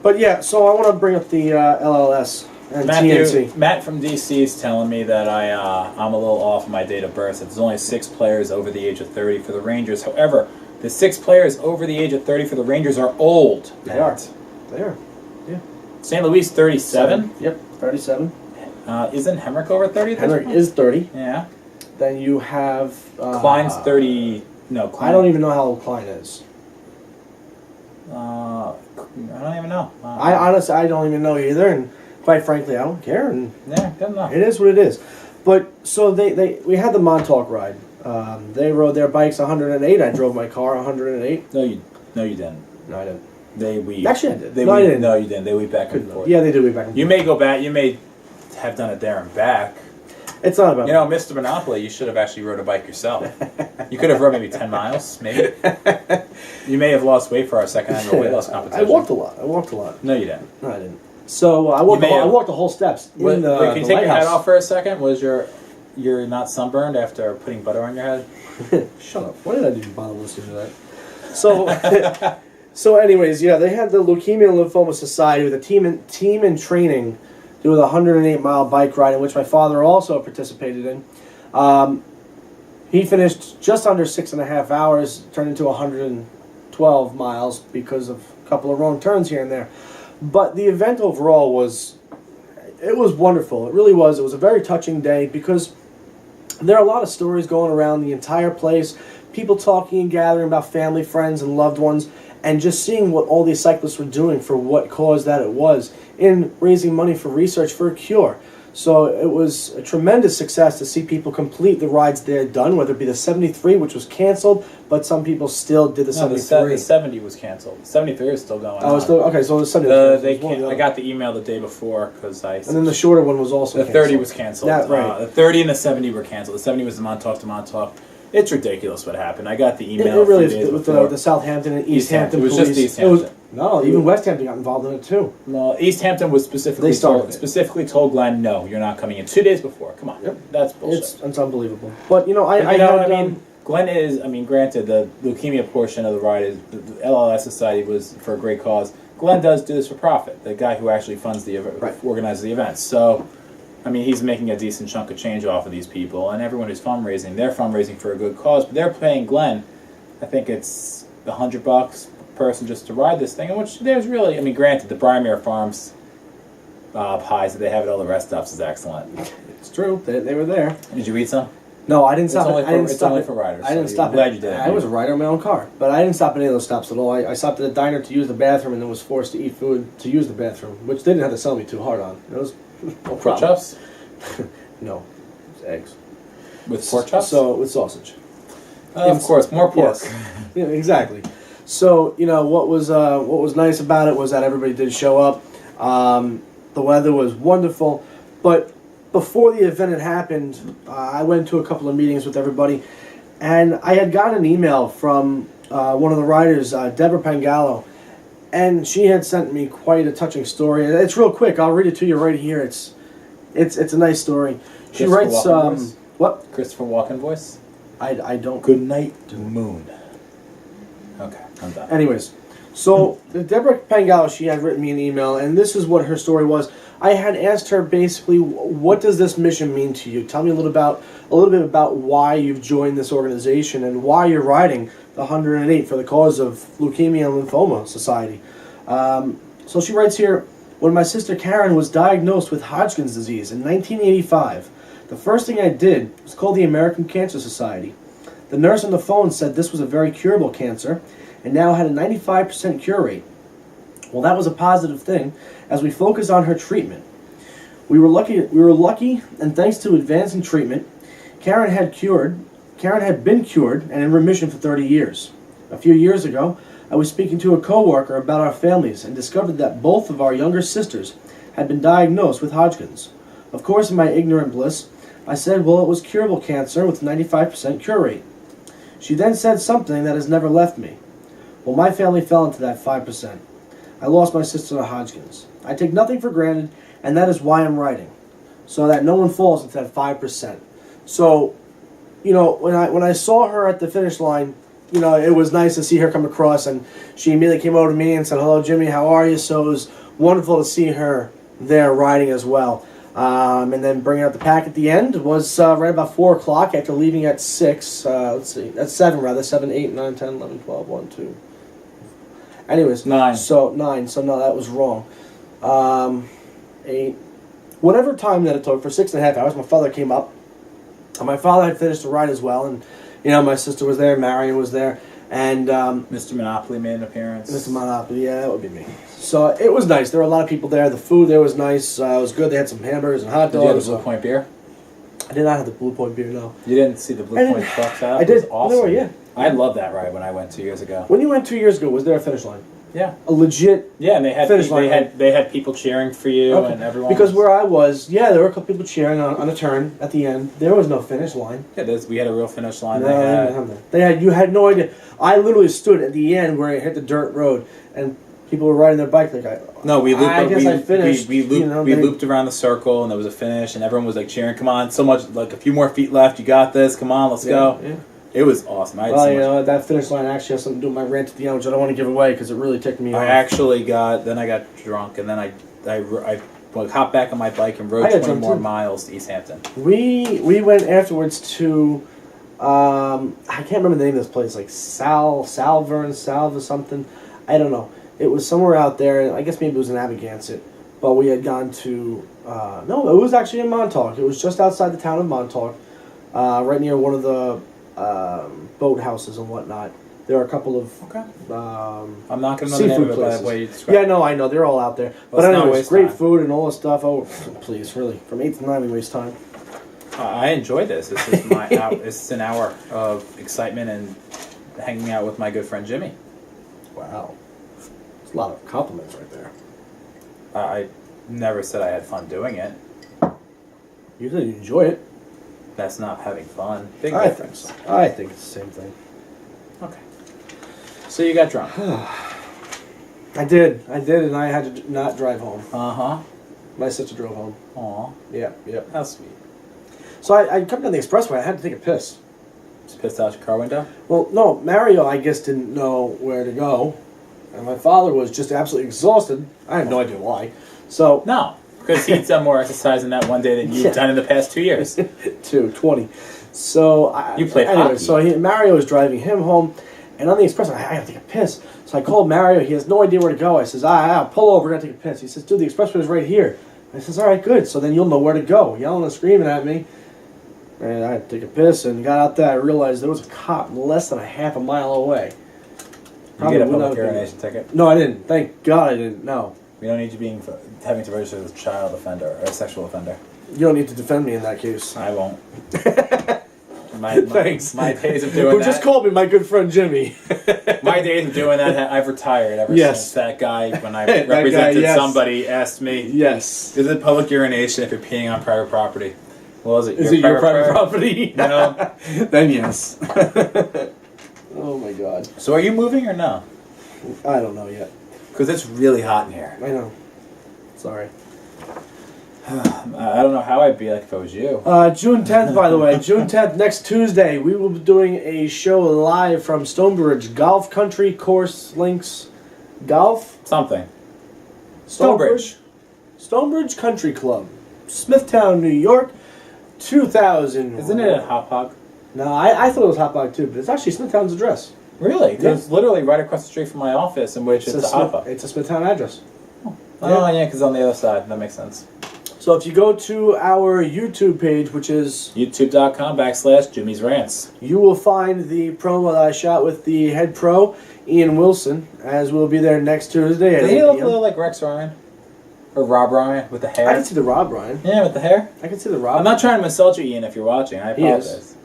But yeah, so I want to bring up the LLS and TNC. Matt from DC is telling me that I'm a little off my date of birth. There's only 6 players over the age of 30 for the Rangers. However, the 6 players over the age of 30 for the Rangers are old. They are. Yeah. St. Louis 37. Yep, 37. Isn't Henrik over 30? Henrik is 30. Yeah. Then you have Klein's 30. No, Klein. I don't even know how old Klein is. I don't even know. I honestly, I don't even know either, and quite frankly, I don't care. And yeah, good enough. it is what it is. But so we had the Montauk ride. They rode their bikes 108. I drove my car 108. No, you didn't. No, I didn't. They weaved. Actually, I did. I didn't. No, you didn't. They weaved back and forth. Yeah, they do weave back and forth. You may go back. You may have done it there and back. It's not about. You know, Mr. Monopoly, you should have actually rode a bike yourself. You could have rode maybe 10 miles, maybe. You may have lost weight for our second annual weight loss competition. I walked a lot. No, you didn't. No, I didn't. So I walked the whole steps in Wait, the can you take your lighthouse. hat off for a second? Was you're not sunburned after putting butter on your head? Shut up. Why did I even bother listening to that? So, so anyways, yeah, they had the Leukemia and Lymphoma Society with a team in training do a 108-mile bike ride in which my father also participated in. He finished just under 6.5 hours, turned into 112 miles because of a couple of wrong turns here and there. But the event overall was wonderful. It really was. It was a very touching day because there are a lot of stories going around the entire place, people talking and gathering about family, friends, and loved ones, and just seeing what all these cyclists were doing for what cause that it was in raising money for research for a cure. So it was a tremendous success to see people complete the rides they had done, whether it be the 73, which was canceled, but some people still did the 73. The 70 was canceled. The 73 is still going on. Oh, still okay. So the 70. I got the email the day before because And then the shorter one was also the canceled. 30 was canceled. Yeah, right. The 30 and the 70 were canceled. The 70 was the Montauk to Montauk. It's ridiculous what happened. I got the email. It really a few days is with before. the Southampton and East Hampton It was police. just East Hampton. No, even West Hampton got involved in it too. No, East Hampton was specifically told Glenn, no, you're not coming in 2 days before. Come on, that's bullshit. It's unbelievable. But you know, Glenn is. I mean, granted, the leukemia portion of the ride is the LLS Society was for a great cause. Glenn does do this for profit. The guy who actually funds organizes the events. So, I mean, he's making a decent chunk of change off of these people, and everyone who's fundraising, they're fundraising for a good cause. But they're paying Glenn, I think it's $100 per person just to ride this thing. In which there's really, I mean, granted, the Briarmere Farms pies that they have at all the rest stops is excellent. It's true. They were there. Did you eat some? No, I didn't stop. It's only for riders. I didn't stop. Glad you did. I was a rider in my own car, but I didn't stop at any of those stops at all. I stopped at the diner to use the bathroom, and then was forced to eat food to use the bathroom, which they didn't have to sell me too hard on. It was no Pork problem. chops? No, it was eggs With pork chops? So with sausage. Of course, more pork. Yes. Yeah, exactly. So you know what was nice about it was that everybody did show up. The weather was wonderful, but before the event had happened, I went to a couple of meetings with everybody, and I had gotten an email from one of the riders, Deborah Pangallo, and she had sent me quite a touching story. It's real quick. I'll read it to you right here. It's a nice story. She writes, what? Christopher Walken voice? I don't. Good night, moon. Okay, I'm done. Anyways, so Deborah Pangallo, she had written me an email, and this is what her story was. I had asked her basically, what does this mission mean to you? Tell me a little bit about why you've joined this organization and why you're riding the 108 for the cause of Leukemia and Lymphoma Society. So she writes here, when my sister Karen was diagnosed with Hodgkin's disease in 1985, the first thing I did was call the American Cancer Society. The nurse on the phone said this was a very curable cancer and now had a 95% cure rate. Well, that was a positive thing as we focused on her treatment. We were lucky, and thanks to advancing treatment, Karen had been cured and in remission for 30 years. A few years ago, I was speaking to a coworker about our families and discovered that both of our younger sisters had been diagnosed with Hodgkin's. Of course, in my ignorant bliss, I said, well, it was curable cancer with 95% cure rate. She then said something that has never left me. Well, my family fell into that 5%. I lost my sister to Hodgkin's. I take nothing for granted, and that is why I'm writing, so that no one falls into that 5%. So, you know, when I saw her at the finish line, you know, it was nice to see her come across, and she immediately came over to me and said, hello, Jimmy, how are you? So it was wonderful to see her there riding as well. And then bringing out the pack at the end was right about 4 o'clock after leaving at 6. Let's see, at 7 rather. 7, 8, 9, 10, 11, 12, 1, 2. Anyways. 9. So 9. So no, that was wrong. 8. Whatever time that it took for 6.5 hours, my father came up. And my father had finished the ride as well. And, you know, my sister was there. Marion was there. And Mr. Monopoly made an appearance. Mr. Monopoly, yeah, that would be me. So it was nice. There were a lot of people there. The food there was nice. It was good. They had some hamburgers and hot dogs. Did you have the Blue Point beer? I did not have the Blue Point beer, no. You didn't see the Blue Point trucks out? I did. It was awesome. There were, yeah. I loved that ride when I went 2 years ago. When you went 2 years ago, was there a finish line? Yeah. A legit Yeah, and they had finish line. they had people cheering for you and everyone. Because where I was, yeah, there were a couple people cheering on a turn at the end. There was no finish line. Yeah, we had a real finish line. No, they didn't have that. They had. You had no idea. I literally stood at the end where it hit the dirt road, and people were riding their bike like we looped. I guess I finished. We looped. You know, we looped around the circle, and there was a finish, and everyone was like cheering. Come on, so much, like a few more feet left. You got this. Come on, let's go. Yeah. It was awesome. Well, you know, that finish line actually has something to do with my rant at the end, which I don't want to give away because it really ticked me off. Then I got drunk, and then I hopped back on my bike and rode 20 more miles to East Hampton. We went afterwards to, I can't remember the name of this place, like Salva something. I don't know. It was somewhere out there. I guess maybe it was in Amagansett. But we had gone to, no, it was actually in Montauk. It was just outside the town of Montauk, right near one of the boat houses and whatnot. There are a couple of I'm not going to know the name of it by the way you described. Yeah, no, I know they're all out there. Well, but anyways, great time. Food and all this stuff. Oh, please, really, from 8 to 9 we waste time. I enjoy this. This is my this is an hour of excitement and hanging out with my good friend Jimmy. Wow, it's a lot of compliments right there. I never said I had fun doing it. You said you enjoy it. That's not having fun. Big I difference. think so. I think it's the same thing. Okay. So you got drunk. I did, and I had to not drive home. Uh-huh. My sister drove home. Aw. Yeah. How sweet. So I come down the expressway. I had to take a piss. Just pissed out your car window? Well, no, Mario, I guess, didn't know where to go, and my father was just absolutely exhausted. I have no idea why. So No, because he's done more exercise in that one day than you've done in the past 2 years. 20. So you played anyway, hockey. So Mario was driving him home, and on the expressway, I got to take a piss. So I called Mario. He has no idea where to go. I says, pull over. I got to take a piss. He says, dude, the expressway is right here. I says, all right, good. So then you'll know where to go. Yelling and screaming at me. And I had to take a piss and got out there. I realized there was a cop less than a half a mile away. You get a public urination ticket? No, I didn't. Thank God I didn't. No. We don't need you having to register as a child offender or a sexual offender. You don't need to defend me in that case. I won't. Thanks. My days of doing Who that. just called me my good friend Jimmy. My days of doing that, I've retired ever since that guy, when I That represented guy, yes. somebody, asked me, Yes. is it public urination if you're peeing on private property? Well, is it your private property? No. Then yes. Oh my God. So are you moving or no? I don't know yet. Because it's really hot in here. I know. Sorry. I don't know how I'd be like if I was you. June 10th, by the way. June 10th, next Tuesday, we will be doing a show live from Stonebridge Golf Country Course Links. Golf? Something. Stonebridge. Stonebridge Country Club. Smithtown, New York. 2000. Isn't it a Hop Hog? No, I thought it was Hot Dog too, but it's actually Smithtown's address. Really? Because it's literally right across the street from my office, in which it's a Hop Hog. It's a Smithtown address. Oh, yeah, because on the other side. That makes sense. So if you go to our YouTube page, which is YouTube.com/Jimmy's Rants. you will find the promo that I shot with the head pro, Ian Wilson, as we'll be there next Tuesday at Does 8 he look a p.m. little like Rex Ryan? Or Rob Ryan with the hair? I can see the Rob Ryan. Yeah, with the hair. I can see the Rob. I'm not trying to insult you, Ian, if you're watching. I He is. apologize.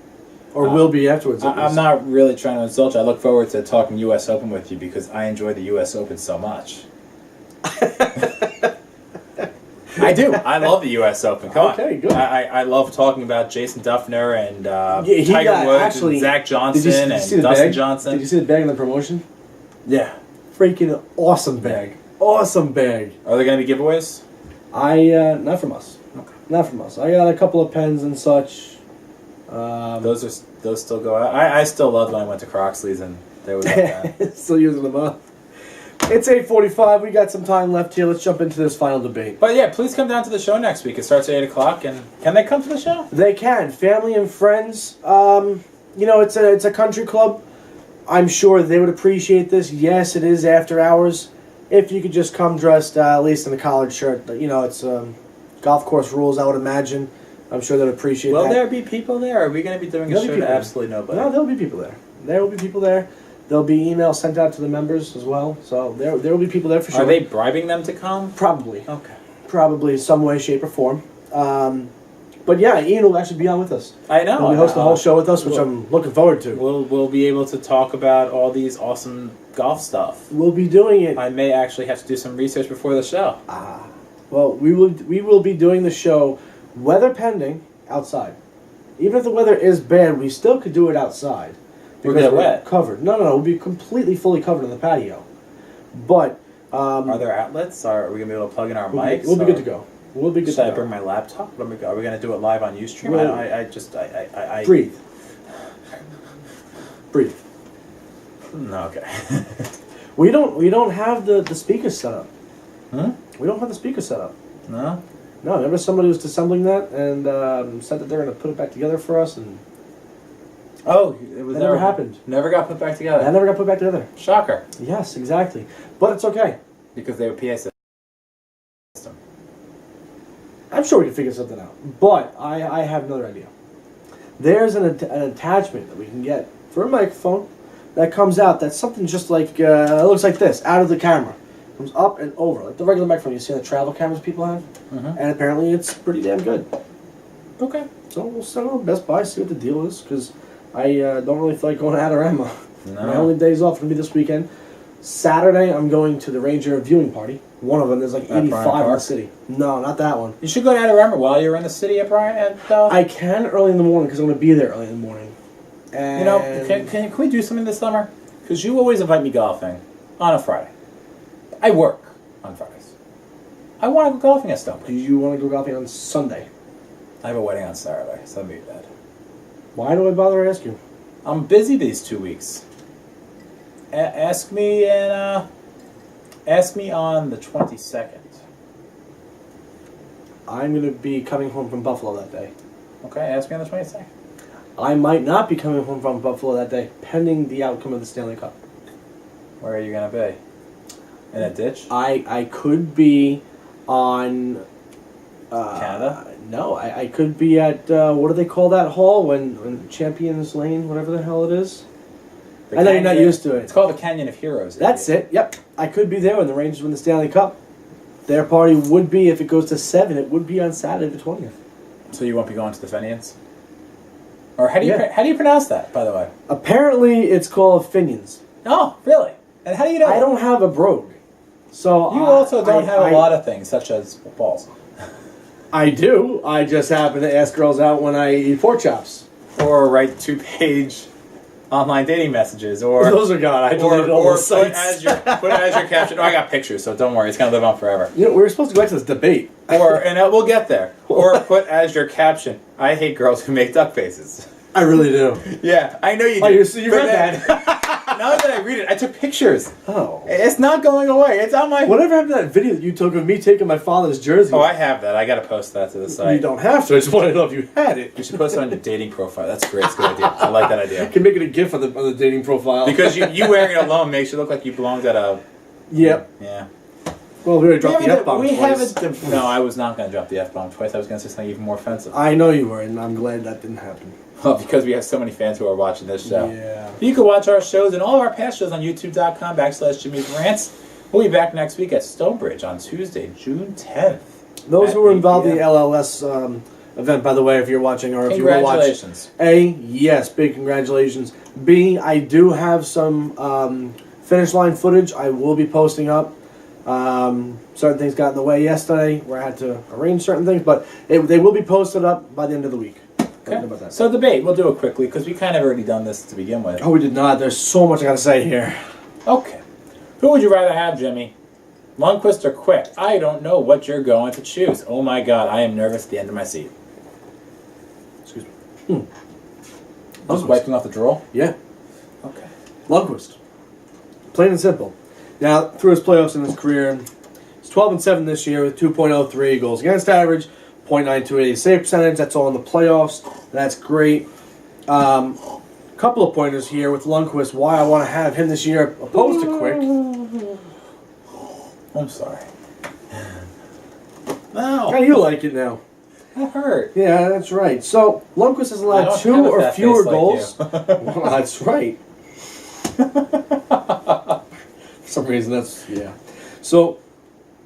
Or will be afterwards. at I'm least. not really trying to insult you. I look forward to talking U.S. Open with you because I enjoy the U.S. Open so much. I do. I love the U.S. Open. Come Okay, on. good. I love talking about Jason Duffner and He Tiger got- Woods actually, and Zach Johnson did you and see the Dustin bag? Johnson. Did you see the bag in the promotion? Yeah. Freaking awesome bag. Awesome bag. Are there going to be giveaways? Not from us. Okay. Not from us. I got a couple of pens and such. Those still go out. I still loved when I went to Croxley's and they would have that. Still using them up. It's 8:45. We got some time left here. Let's jump into this final debate. But yeah, please come down to the show next week. It starts at 8 o'clock. And can they come to the show? They can. Family and friends. It's a country club. I'm sure they would appreciate this. Yes, it is after hours. If you could just come dressed, at least in a collared shirt. It's golf course rules, I would imagine. I'm sure they'd appreciate that. Will there be people there? Or are we going to be doing a There'll be show to people there. absolutely nobody? No, there'll be people there. There will be people there. There'll be emails sent out to the members as well. So there will be people there for sure. Are they bribing them to come? Probably. Okay. Probably some way, shape, or form. But yeah, Ian will actually be on with us. I know. He'll be hosting the whole show with us, which We'll- I'm looking forward to. We'll be able to talk about all these awesome golf stuff. We'll be doing it. I may actually have to do some research before the show. Well, we will be doing the show, weather pending, outside. Even if the weather is bad, we still could do it outside. We'll Because get we're wet. covered. No, we'll be completely fully covered in the patio. But Are there outlets? Are we going to be able to plug in our mics? we'll be or- good to go. We'll be good Should to I go. bring my laptop? Are we going to do it live on Ustream? Well- I Breathe. Breathe. No, okay. We don't have the speakers set up. Huh? We don't have the speakers set up. No? No, remember somebody was assembling that and said that they're going to put it back together for us, and Oh, it was that never happened. Never got put back together. That never got put back together. Shocker. Yes, exactly. But it's okay. Because they were PA system. I'm sure we can figure something out. But I have another idea. There's an attachment that we can get for a microphone that comes out. That's something just like it looks like this out of the camera. Comes up and over like the regular microphone you see on the travel cameras people have. Mhm. And apparently it's pretty damn good. Okay. So we'll send it to Best Buy, see what the deal is, because I don't really feel like going to Adorama. No. My only days off are going to be this weekend. Saturday, I'm going to the Ranger viewing party. One of them, there's like At 85 Bryant in the Park? city. No, not that one. You should go to Adorama while you're in the city at Bryant. I can early in the morning because I'm going to be there early in the morning. And You know, can we do something this summer? Because you always invite me golfing on a Friday. I work on Fridays. I want to go golfing at do Stokely. you want to go golfing on Sunday? I have a wedding on Saturday, so that'd be bad. Why do I bother to ask you? I'm busy these 2 weeks. Ask me on the 22nd. I'm going to be coming home from Buffalo that day. Okay, ask me on the 22nd. I might not be coming home from Buffalo that day, pending the outcome of the Stanley Cup. Where are you gonna be? In a ditch? I could be on Canada? No, I could be at what do they call that hall when Champions Lane, whatever the hell it is. The I know you're not Canyon- used to it. It's called the Canyon of Heroes. That's it. Yep, I could be there when the Rangers win the Stanley Cup. Their party would be, if it goes to 7, it would be on Saturday the 20th. So you won't be going to the Fenians? Or how do you Yeah. how do you pronounce that, by the way? Apparently, it's called Finians. Oh, really? And how do you know? I don't have a brogue, so You also don't have a a lot of things, such as balls. I do. I just happen to ask girls out when I eat pork chops. Or write 2-page online dating messages, or Those are gone. I or, deleted all or those put sites. as your caption. Oh, I got pictures, so don't worry, it's gonna live on forever. You know, we were supposed to go back to this debate. Or we'll get there. Or put as your caption. I hate girls who make duck faces. I really do. Yeah, I know you do. Oh, you But read then- that? Now that I read it, I took pictures. Oh. It's not going away. It's on my. Whatever happened to that video that you took of me taking my father's jersey? Oh, I have that. I gotta post that to the You site. don't have to. I just wanted to know if you had it. You should post it on your dating profile. That's great. It's a good idea. I like that You idea. can make it a GIF on the dating profile. Because you wearing it alone makes you look like you belonged at a. Yep. Yeah. Well, we already dropped the F-bomb We twice. haven't. No, I was not going to drop the F-bomb twice. I was going to say something even more offensive. I know you were, and I'm glad that didn't happen. Well, because we have so many fans who are watching this show. Yeah. You can watch our shows and all of our past shows on youtube.com/Jimmy's Rants. We'll be back next week at Stonebridge on Tuesday, June 10th. Those at who were 8 involved in the p.m. LLS event, by the way, if you're watching or if you will watch. Congratulations. A, yes, big congratulations. B, I do have some finish line footage I will be posting up. Certain things got in the way yesterday where I had to arrange certain things, but they will be posted up by the end of the week. Okay. About that. So debate, we'll do it quickly because we kind of already done this to begin with. Oh, we did not. There's so much I gotta say here. Okay. Who would you rather have, Jimmy? Lundqvist or Quick? I don't know what you're going to choose. Oh my God, I am nervous at the end of my seat. Excuse me. Just Lundqvist. wiping off the draw? Yeah. Okay. Lundqvist. Plain and simple. Now, through his playoffs in his career, he's 12-7 this year with 2.03 goals against average, .928 save percentage. That's all in the playoffs. That's great. Couple of pointers here with Lundqvist. Why I want to have him this year opposed to Quick. I'm sorry. No. How you like it now? That hurt. Yeah, that's right. So Lundqvist has I allowed don't 2 have a or fat fewer face like goals. you. Well, that's right. For some reason, that's yeah. So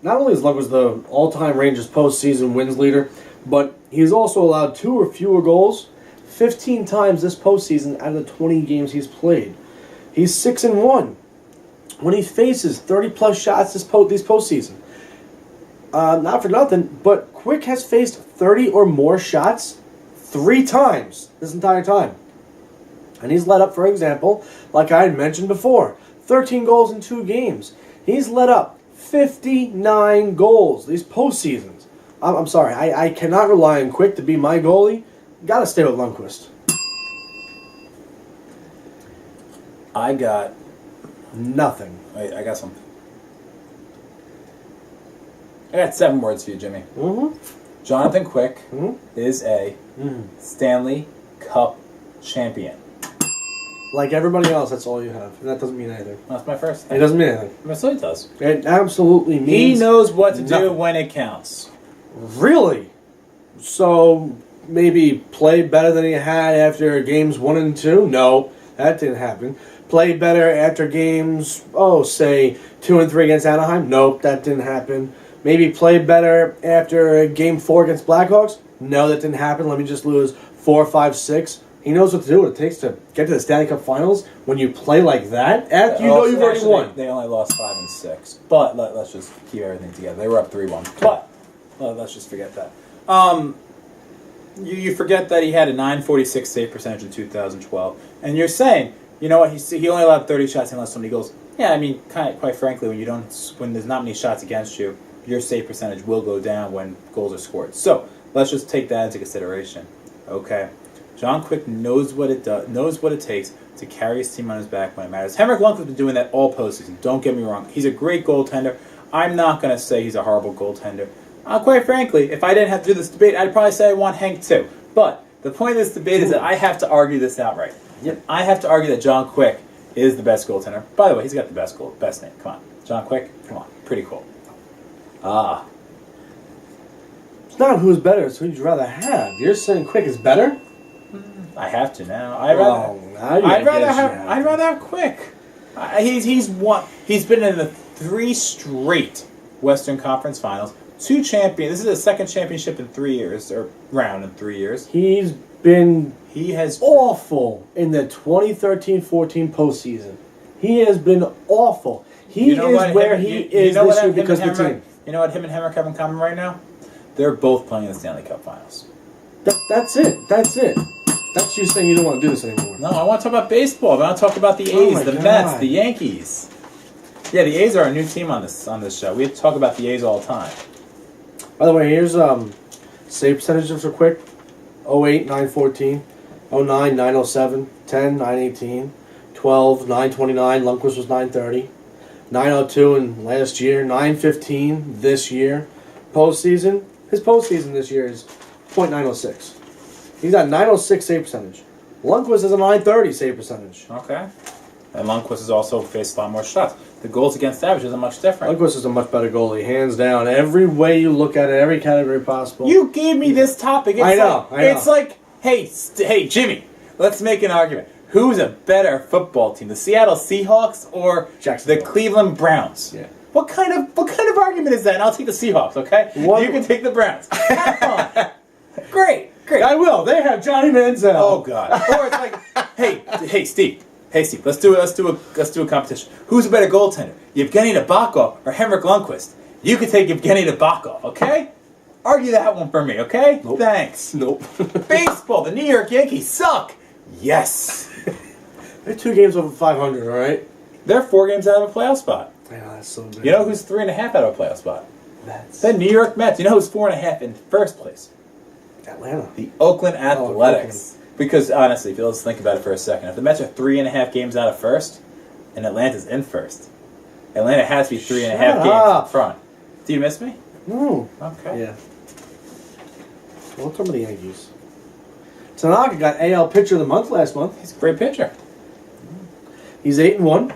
not only is Lundqvist the all-time Rangers postseason wins leader, but he's also allowed 2 or fewer goals 15 times this postseason out of the 20 games he's played. He's 6-1 when he faces 30-plus shots these postseason. Not for nothing, but Quick has faced 30 or more shots 3 times this entire time. And he's let up, for example, like I had mentioned before, 13 goals in 2 games. He's let up 59 goals these postseasons. I'm sorry, I cannot rely on Quick to be my goalie. Got to stay with Lundqvist. I got... Nothing. Wait, I got something. I got 7 words for you, Jimmy. Mm-hmm. Jonathan Quick Mm-hmm. is a Stanley Cup champion. Like everybody else, that's all you have. And that doesn't mean anything. That's my first thing. It doesn't mean anything. That's what it does. It absolutely means He knows what to do nothing. when it counts. Really? So maybe play better than he had after games 1 and 2? No, that didn't happen. Play better after games, say 2 and 3 against Anaheim? Nope, that didn't happen. Maybe play better after game 4 against Blackhawks? No, that didn't happen. Let me just lose 4, 5, 6. He knows what to do. What it takes to get to the Stanley Cup Finals when you play like that. After you know you've already Actually, won. They only lost 5 and 6. But let's just keep everything together. They were up 3-1. But let's just forget that. You forget that he had a .946 save percentage in 2012, and you're saying, you know what? He only allowed 30 shots and let so many goals. Yeah, I mean, quite frankly, when there's not many shots against you, your save percentage will go down when goals are scored. So let's just take that into consideration. Okay, John Quick knows what it takes to carry his team on his back when it matters. Henrik Lundqvist has been doing that all postseason. Don't get me wrong; he's a great goaltender. I'm not going to say he's a horrible goaltender. Quite frankly, if I didn't have to do this debate, I'd probably say I want Hank too. But the point of this debate is that I have to argue this outright. Yep. I have to argue that John Quick is the best goaltender. By the way, he's got the best name. Come on, John Quick. Come on, pretty cool. It's not who's better, it's who you'd rather have. You're saying Quick is better? I have to now. I'd rather have Quick. He's been in the 3 straight Western Conference Finals, 2 champions. This is his 2nd championship in 3 years, or round in 3 years. He has awful in the 2013-14 postseason. He has been awful. He is where he is this year because of the team. You know what him and Henrik have in common right now? They're both playing in the Stanley Cup Finals. That's it. That's you saying you don't want to do this anymore. No, I want to talk about baseball. I want to talk about the A's, the Mets, the Yankees. Yeah, the A's are a new team on this show. We talk about the A's all the time. By the way, here's save percentages for Quick. 08, 914. 09, 907. 10, 918. 12, 929. Lundqvist was 930. 902 in last year. 915 this year. Postseason. His postseason this year is .906. He's got 906 save percentage. Lundqvist has a 930 save percentage. Okay. And Lundqvist has also faced a lot more shots. The goals against average isn't much different. Lundqvist is a much better goalie, hands down. Every way you look at it, every category possible. You gave me this topic. It's I know. It's like, hey, Jimmy, let's make an argument. Who's a better football team, the Seattle Seahawks or the Cleveland Browns? Yeah. What kind of argument is that? And I'll take the Seahawks, okay? You can take the Browns. Have fun. Great. I will. They have Johnny Manziel. Oh God. Or it's like, hey, Steve. Hey, Steve. Let's do a competition. Who's a better goaltender, Yevgeny Nabokov or Henrik Lundqvist? You can take Yevgeny Nabokov, okay? Argue that one for me, okay? Nope. Thanks. Nope. Baseball. The New York Yankees suck. Yes. They're 2 games over 500. All right. They're 4 games out of a playoff spot. Yeah, that's so bad. You know who's 3.5 out of a playoff spot? Mets. The New York Mets. You know who's 4.5 in first place? Atlanta. The Oakland Athletics. Because honestly, if you let's think about it for a second, if the Mets are 3.5 games out of first, and Atlanta's in first, Atlanta has to be 3.5 games in front. Do you miss me? No. Okay. Yeah. Well, some of the Yankees. Tanaka got AL Pitcher of the Month last month. He's a great pitcher. He's 8-1.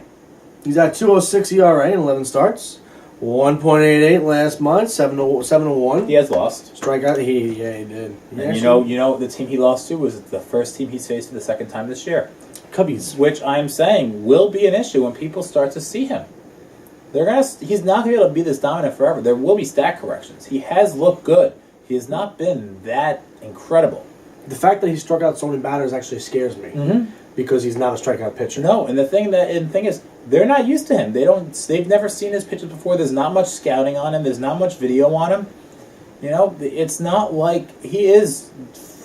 He's at 2.06 ERA in 11 starts. 1.88 last month. 7-1. He has lost. Strikeout. He did. And you know the team he lost to was the first team he's faced for the second time this year. Cubbies. Which I'm saying will be an issue when people start to see him. He's not going to be able to be this dominant forever. There will be stat corrections. He has looked good. He has not been that incredible. The fact that he struck out so many batters actually scares me because he's not a strikeout pitcher. No, and the thing is, they're not used to him. They've never seen his pitches before. There's not much scouting on him. There's not much video on him. You know, it's not like he is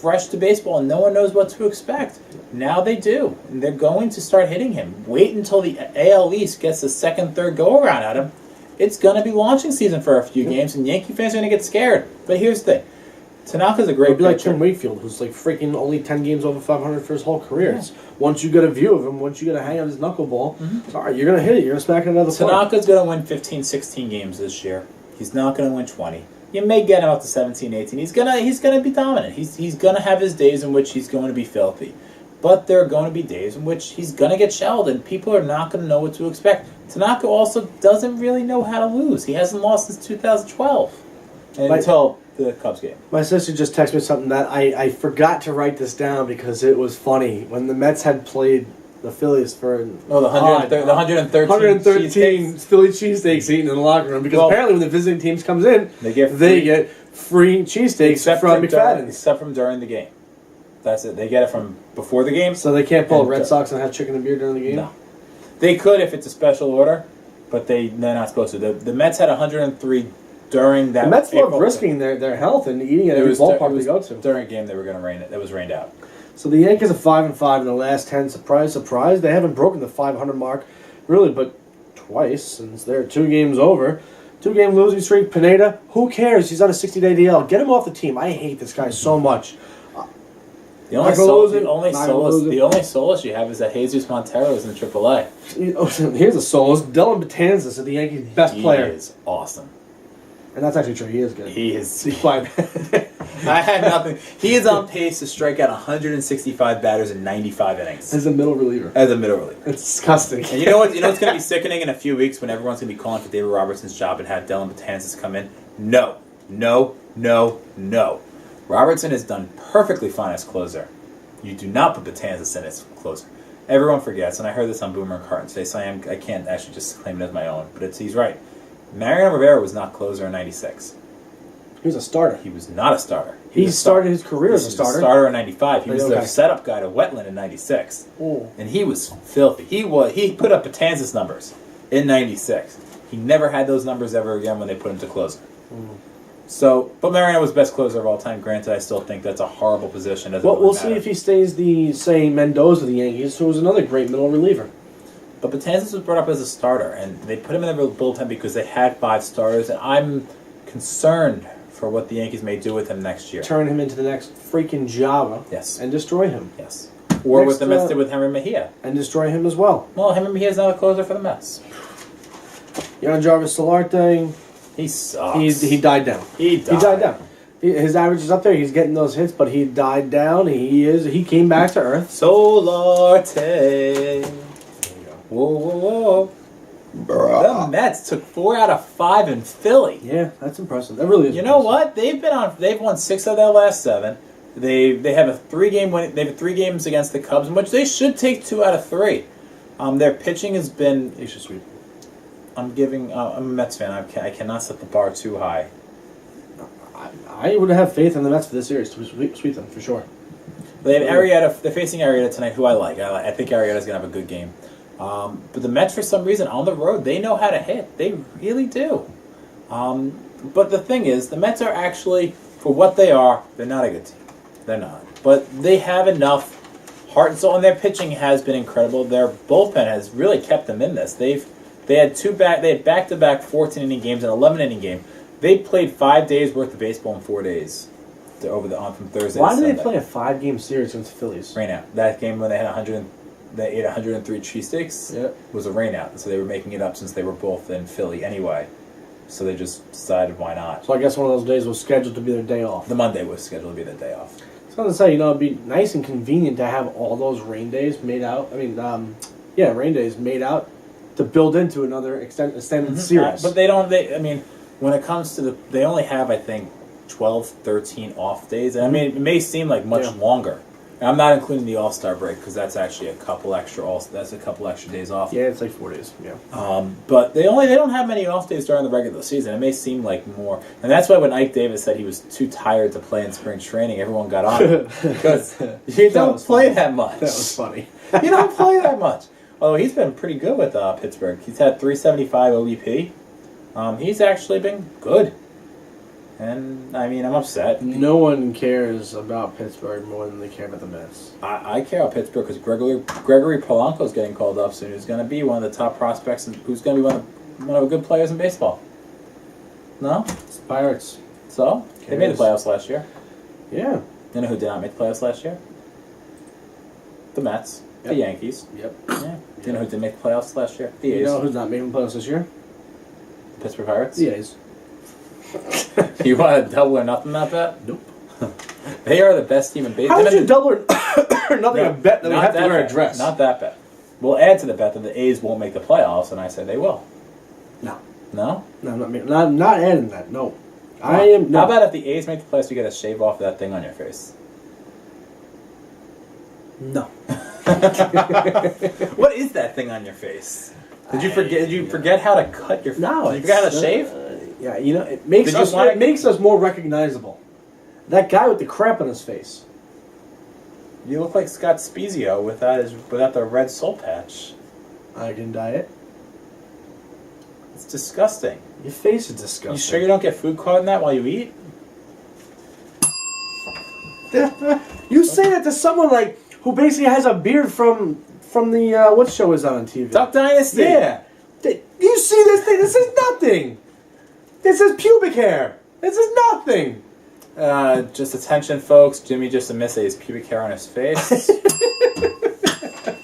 fresh to baseball and no one knows what to expect. Now they do, and they're going to start hitting him. Wait until the AL East gets the second, third go around at him. It's going to be launching season for a few games, and Yankee fans are going to get scared. But here's the thing. Tanaka's a great It'd be like pitcher. Tim Wakefield, who's like freaking only 10 games over 500 for his whole career. Yeah. Once you get a view of him, once you get a hang of his knuckleball, sorry, you're going to hit it. You're going to smack it another Tanaka's going to win 15, 16 games this year. He's not going to win 20. You may get him up to 17, 18. He's gonna be dominant. He's going to have his days in which he's going to be filthy. But there are going to be days in which he's going to get shelled, and people are not going to know what to expect. Tanaka also doesn't really know how to lose. He hasn't lost since 2012 until the Cubs game. My sister just texted me something that I forgot to write this down because it was funny. When the Mets had played the Phillies for the 113 Philly cheesesteaks eaten in the locker room because apparently when the visiting teams comes in, they get free cheesesteaks from McFadden's. Except from during the game. That's it. They get it from before the game. So they can't pull Red Sox and have chicken and beer during the game? No. They could if it's a special order, but they're not supposed to. The Mets had 103 during that. The Mets love risking their health and eating at every ballpark they go to. During a game they were going to rain it. It was rained out. So the Yankees are 5-5 in the last 10. Surprise, surprise. They haven't broken the 500 mark, really, but twice since they're 2 games over. 2-game losing streak. Pineda, who cares? He's on a 60-day DL. Get him off the team. I hate this guy so much. The only solace you have is that Jesus Montero is in AAA. Here's a solace. Dylan Betances is the Yankees' best player. He is awesome. And that's actually true. He is good. He is. He's fine. I had nothing. He is on pace to strike out 165 batters in 95 innings. As a middle reliever. It's disgusting. And you know what's going to be sickening in a few weeks when everyone's going to be calling for David Robertson's job and have Dylan Betances come in? No. Robertson has done perfectly fine as closer. You do not put Betances in as closer. Everyone forgets, and I heard this on Boomer and Carton today, so I can't actually just claim it as my own, but he's right. Mariano Rivera was not closer in 96. He was a starter. He was not a starter. He started his career as a starter. He was a starter in 95. He was the setup guy to Wetland in 96. Oh. And he was filthy. He put up Betances numbers in 96. He never had those numbers ever again when they put him to closer. So, but Mariano was best closer of all time. Granted, I still think that's a horrible position. We'll see if he stays say Mendoza of the Yankees, who was another great middle reliever. But Betances was brought up as a starter, and they put him in the bullpen because they had 5 starters, and I'm concerned for what the Yankees may do with him next year. Turn him into the next freaking Java. Yes. And destroy him. Yes. Or what the Mets did with Henry Mejia. And destroy him as well. Well, Henry Mejia's not a closer for the Mets. Jan Jarvis Solarte. He sucks. He died down. He died down. His average is up there. He's getting those hits, but he died down. He came back to earth. Solarte. There you go. Whoa. The Mets took 4 out of 5 in Philly. Yeah, that's impressive. That really is. You know impressive. what? They've won 6 of their last 7. They have a 3-game win. They have 3 games against the Cubs, in which they should take 2 out of 3. Their pitching has been. They should sweep. I'm a Mets fan. I cannot set the bar too high. I would have faith in the Mets for this series to sweep them for sure. They have Arrieta. They're facing Arrieta tonight, who I like. I think Arrieta's gonna have a good game. But the Mets, for some reason, on the road, they know how to hit. They really do. But the thing is, the Mets are actually, for what they are, they're not a good team. They're not. But they have enough heart and soul, and their pitching has been incredible. Their bullpen has really kept them in this. They had back-to-back 14-inning games, an 11-inning game. They played 5 days worth of baseball in 4 days from Thursday. Why to did Sunday. they play a 5-game series against the Phillies? Rain out. That game when they ate 103 cheesesteaks was a rain out, so they were making it up since they were both in Philly anyway. So they just decided why not. So I guess one of those days was scheduled to be their day off. The Monday was scheduled to be the day off. So I was gonna say, it'd be nice and convenient to have all those rain days made out. Rain days made out to build into another extended series. But they don't. When it comes to they only have, I think, 12, 13 off days. And it may seem like much longer. And I'm not including the All-Star break because that's actually a couple extra days off. Yeah, it's like 4 days. Yeah. But they don't have many off days during the regular season. It may seem like more, and that's why when Ike Davis said he was too tired to play in spring training, everyone got on him because you don't play that much. That was funny. You don't play that much. Although he's been pretty good with Pittsburgh. He's had 375 OBP. He's actually been good. And, I'm upset. No one cares about Pittsburgh more than they care about the Mets. I care about Pittsburgh because Gregory Polanco is getting called up soon. Who's going to be one of the top prospects and who's going to be one of the good players in baseball. No? It's the Pirates. So? They made the playoffs last year. Yeah. You know who did not make the playoffs last year? The Mets. Yep. The Yankees. Yep. Yeah. You know who did make the playoffs last year? The A's. You know who's not making the playoffs this year? Pittsburgh Pirates? The A's. You want to double or nothing about that? Nope. They are the best team in baseball. How would you double or nothing a bet that we have to wear a dress? Not that bet. We'll add to the bet that the A's won't make the playoffs, and I say they will. No. No? No, I'm not adding that. No. I am. No. How about if the A's make the playoffs, you get to shave off that thing on your face? No. What is that thing on your face? Did you forget how to cut your face? No. Did you forget how to shave? Yeah, it makes us more recognizable. That guy with the crap on his face. You look like Scott Spezio without the red soul patch. I can dye it. It's disgusting. Your face is disgusting. You sure you don't get food caught in that while you eat? You say that to someone who basically has a beard from the what show is on TV? Duck Dynasty. Yeah. You see this thing? This is nothing. This is pubic hair. This is nothing. Just attention, folks. Jimmy just admitted his pubic hair on his face.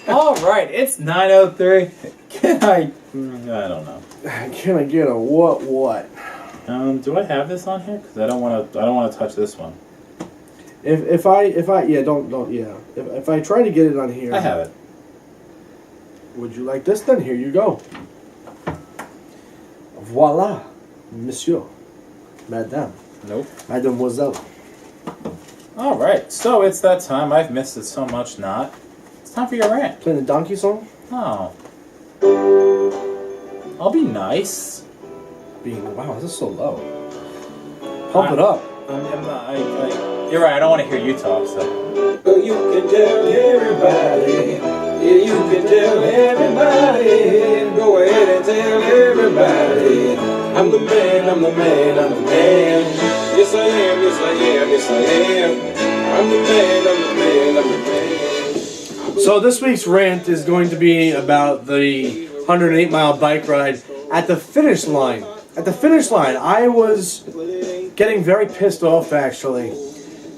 All right, it's 9:03. I don't know. Can I get a what? Do I have this on here? Because I don't want to touch this one. If I If I try to get it on here, I have it. Would you like this? Then here you go. Voila, monsieur, madame. Nope. Mademoiselle. All right, so it's that time. I've missed it so much. It's time for your rant. Playing the donkey song? Oh. I'll be nice. Wow, this is so low. Pump it up. You're right. I don't want to hear you talk. So. But you can tell everybody. Yeah, you can tell everybody. Go ahead and tell everybody. I'm the man, I'm the man, I'm the man. Yes, I am, yes, I am, yes, I am. I'm the man, I'm the man, I'm the man. So this week's rant is going to be about the 108-mile bike ride at the finish line. At the finish line, I was getting very pissed off, actually.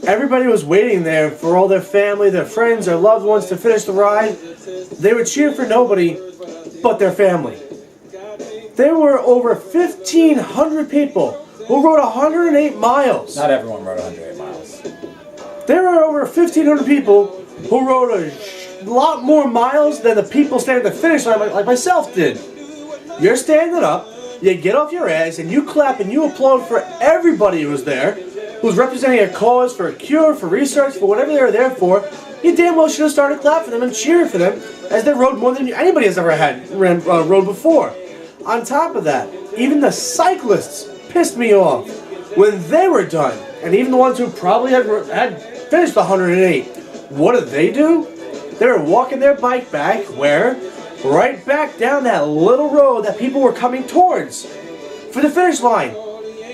Everybody was waiting there for all their family, their friends, their loved ones to finish the ride. They would cheer for nobody but their family. There were over 1,500 people who rode 108 miles. Not everyone rode 108 miles. There were over 1,500 people who rode a lot more miles than the people standing at the finish line like myself did. You're standing up, you get off your ass, and you clap and you applaud for everybody who was there, who's representing a cause, for a cure, for research, for whatever they were there for. You damn well should have started clapping for them and cheering for them, as they rode more than anybody has ever rode before. On top of that, even the cyclists pissed me off when they were done, and even the ones who probably had finished 108. What did they do? They were walking their bike back, where? Right back down that little road that people were coming towards for the finish line.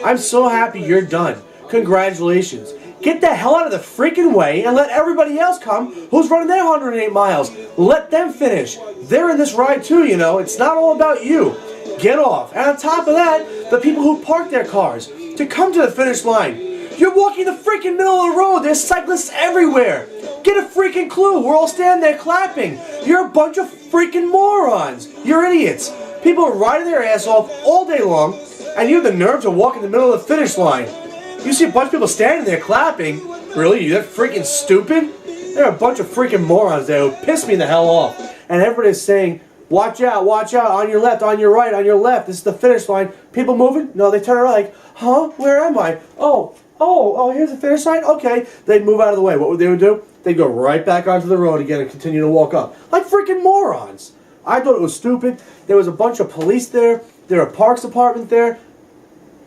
I'm so happy you're done. Congratulations. Get the hell out of the freaking way and let everybody else come who's running their 108 miles. Let them finish. They're in this ride too, you know. It's not all about you. Get off. And on top of that, the people who park their cars to come to the finish line. You're walking the freaking middle of the road. There's cyclists everywhere. Get a freaking clue. We're all standing there clapping. You're a bunch of freaking morons. You're idiots. People are riding their ass off all day long, and you have the nerve to walk in the middle of the finish line. You see a bunch of people standing there clapping. Really? You that freaking stupid? There are a bunch of freaking morons there who piss me the hell off. And everybody's saying, watch out, on your left, on your right, on your left. This is the finish line. People moving? No, they turn around like, huh? Where am I? Oh, here's the finish line? Okay. They'd move out of the way. What would they do? They'd go right back onto the road again and continue to walk up. Like freaking morons. I thought it was stupid. There was a bunch of police there. There were a parks department there.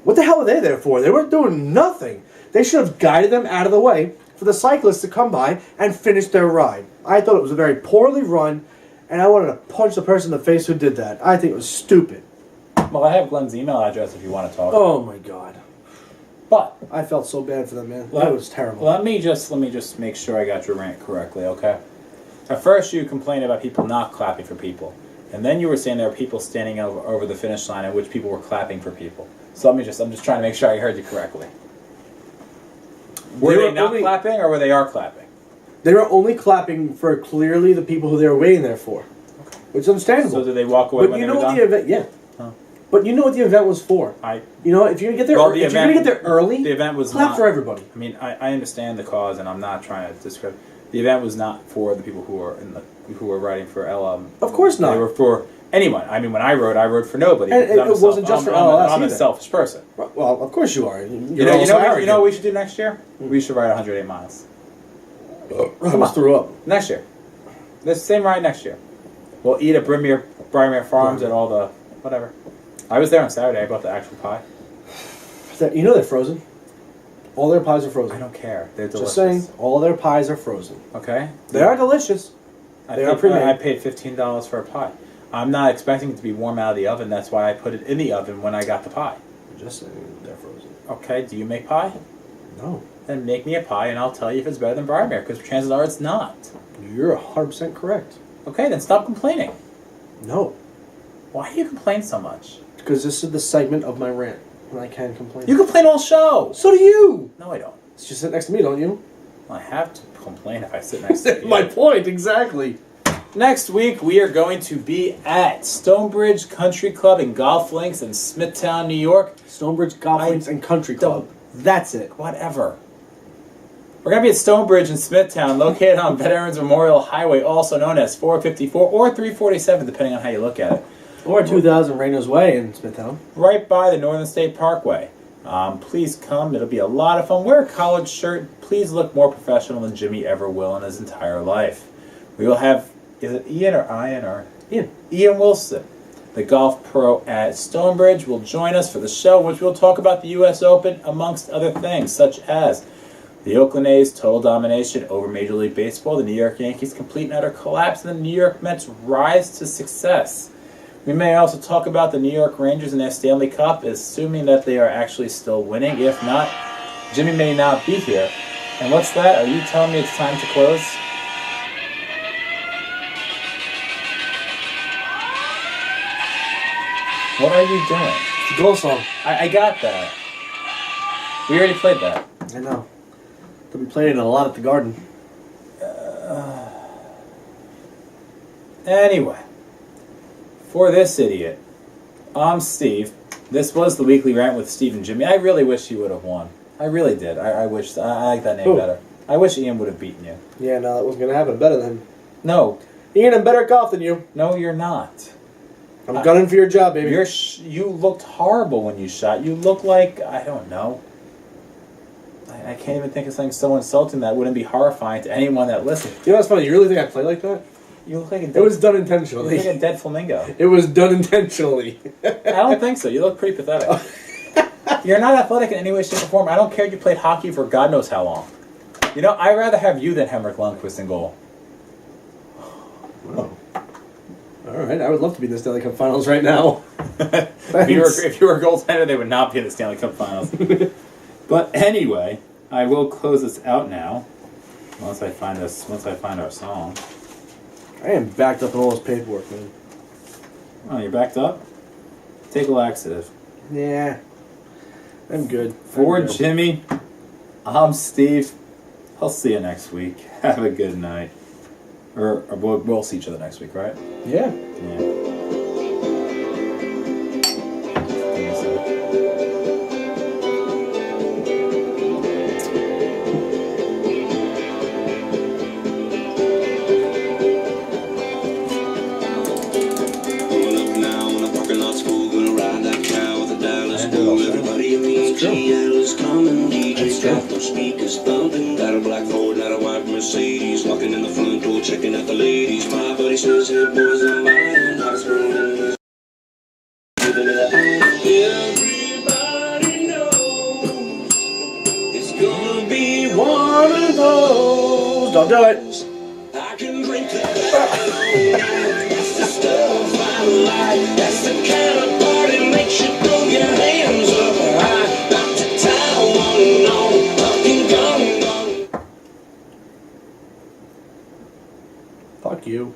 What the hell are they there for? They weren't doing nothing. They should have guided them out of the way for the cyclists to come by and finish their ride. I thought it was a very poorly run, and I wanted to punch the person in the face who did that. I think it was stupid. Well, I have Glenn's email address if you want to talk. Oh my God. But I felt so bad for them, man. That was terrible. Let me just make sure I got your rant correctly, okay? At first, you complained about people not clapping for people, and then you were saying there were people standing over the finish line in which people were clapping for people. So I'm just trying to make sure I heard you correctly. Were they not clapping, or were they are clapping? They were only clapping for clearly the people who they were waiting there for, okay. Which is understandable. So did they walk away? But you know what the event? Yeah. Huh. But you know what the event was for. You know, if you're gonna get there, if you're gonna get there early, the event was clap not for everybody. I mean, I understand the cause, and I'm not trying to discredit. The event was not for the people who were riding for LM. Of course not. They were for anyone. I mean, when I rode for nobody. And it wasn't just for LLS. I'm a selfish person. Well, of course you are. You know what we should do next year? We should ride 108 miles. I almost threw up. Next year. This same ride next year. We'll eat at Brymere Farms and all the whatever. I was there on Saturday. I bought the actual pie. You know they're frozen. All their pies are frozen. I don't care. They're delicious. Just saying, all their pies are frozen. Okay. They are delicious. They are pre-made. I paid $15 for a pie. I'm not expecting it to be warm out of the oven. That's why I put it in the oven when I got the pie. Just saying, they're frozen. Okay. Do you make pie? No. Then make me a pie, and I'll tell you if it's better than Brymere, because chances are it's not. You're 100% correct. Okay, then stop complaining. No. Why do you complain so much? Because this is the segment of my rant when I can complain. You complain all show. So do you. No, I don't. You sit next to me, don't you? I have to complain if I sit next to you. My point, exactly. Next week, we are going to be at Stonebridge Country Club and Golf Links in Smithtown, New York. Stonebridge Golf Links and Country Club. That's it. Whatever. We're going to be at Stonebridge in Smithtown, located on Veterans Memorial Highway, also known as 454 or 347, depending on how you look at it. Or 2000 Rainers Way in Smithtown. Right by the Northern State Parkway. Please come. It'll be a lot of fun. Wear a collared shirt. Please look more professional than Jimmy ever will in his entire life. We will have, is it Ian or Ian? Or Ian Wilson, the golf pro at Stonebridge, will join us for the show, which we'll talk about the U.S. Open, amongst other things, such as the Oakland A's total domination over Major League Baseball, the New York Yankees' complete and utter collapse, and the New York Mets' rise to success. We may also talk about the New York Rangers and their Stanley Cup, assuming that they are actually still winning. If not, Jimmy may not be here. And what's that? Are you telling me it's time to close? What are you doing? It's a goal song. I got that. We already played that. I know. They'll be playing it a lot at the Garden. Anyway, for this idiot, I'm Steve. This was the Weekly Rant with Steve and Jimmy. I really wish he would have won. I really did. I wish. I like that name better. I wish Ian would have beaten you. Yeah, no, that wasn't going to happen. Better than him. No, Ian, I'm better at golf than you. no, you're not. I'm gunning for your job, baby. You looked horrible when you shot. You look like, I don't know. I can't even think of something so insulting that wouldn't be horrifying to anyone that listened. You know what's funny? You really think I play like that? You look like a dead, It was done you look intentionally. like a dead flamingo. It was done intentionally. I don't think so. You look pretty pathetic. You're not athletic in any way, shape, or form. I don't care if you played hockey for God knows how long. You know, I'd rather have you than Henrik Lundqvist in goal. Wow. All right, I would love to be in the Stanley Cup Finals right now. If you were a goaltender, they would not be in the Stanley Cup Finals. But anyway, I will close this out now. Once I find our song. I am backed up in all this paperwork, man. Oh, you're backed up? Take a laxative. Yeah, I'm good. For I'm good. Jimmy, I'm Steve. I'll see you next week. Have a good night. Or we'll see each other next week, right? Yeah. Yeah. Give me a sec. Pulling up now in a parking lot school, gonna ride that cow with a Dallas bull. Everybody in the ATL is coming. DJ's got those speakers thumping. Got a black Ford, not a white Mercedes. Walking in the front door, checking out the ladies. My buddy says, hey boys, I'm buying. Hottest girl in this. Everybody knows it's gonna be one of those. Don't do it. I can drink to that. That's the stuff I like. That's the kind of party makes you throw your hands up high. Back to town, no, fucking gone. Fuck you.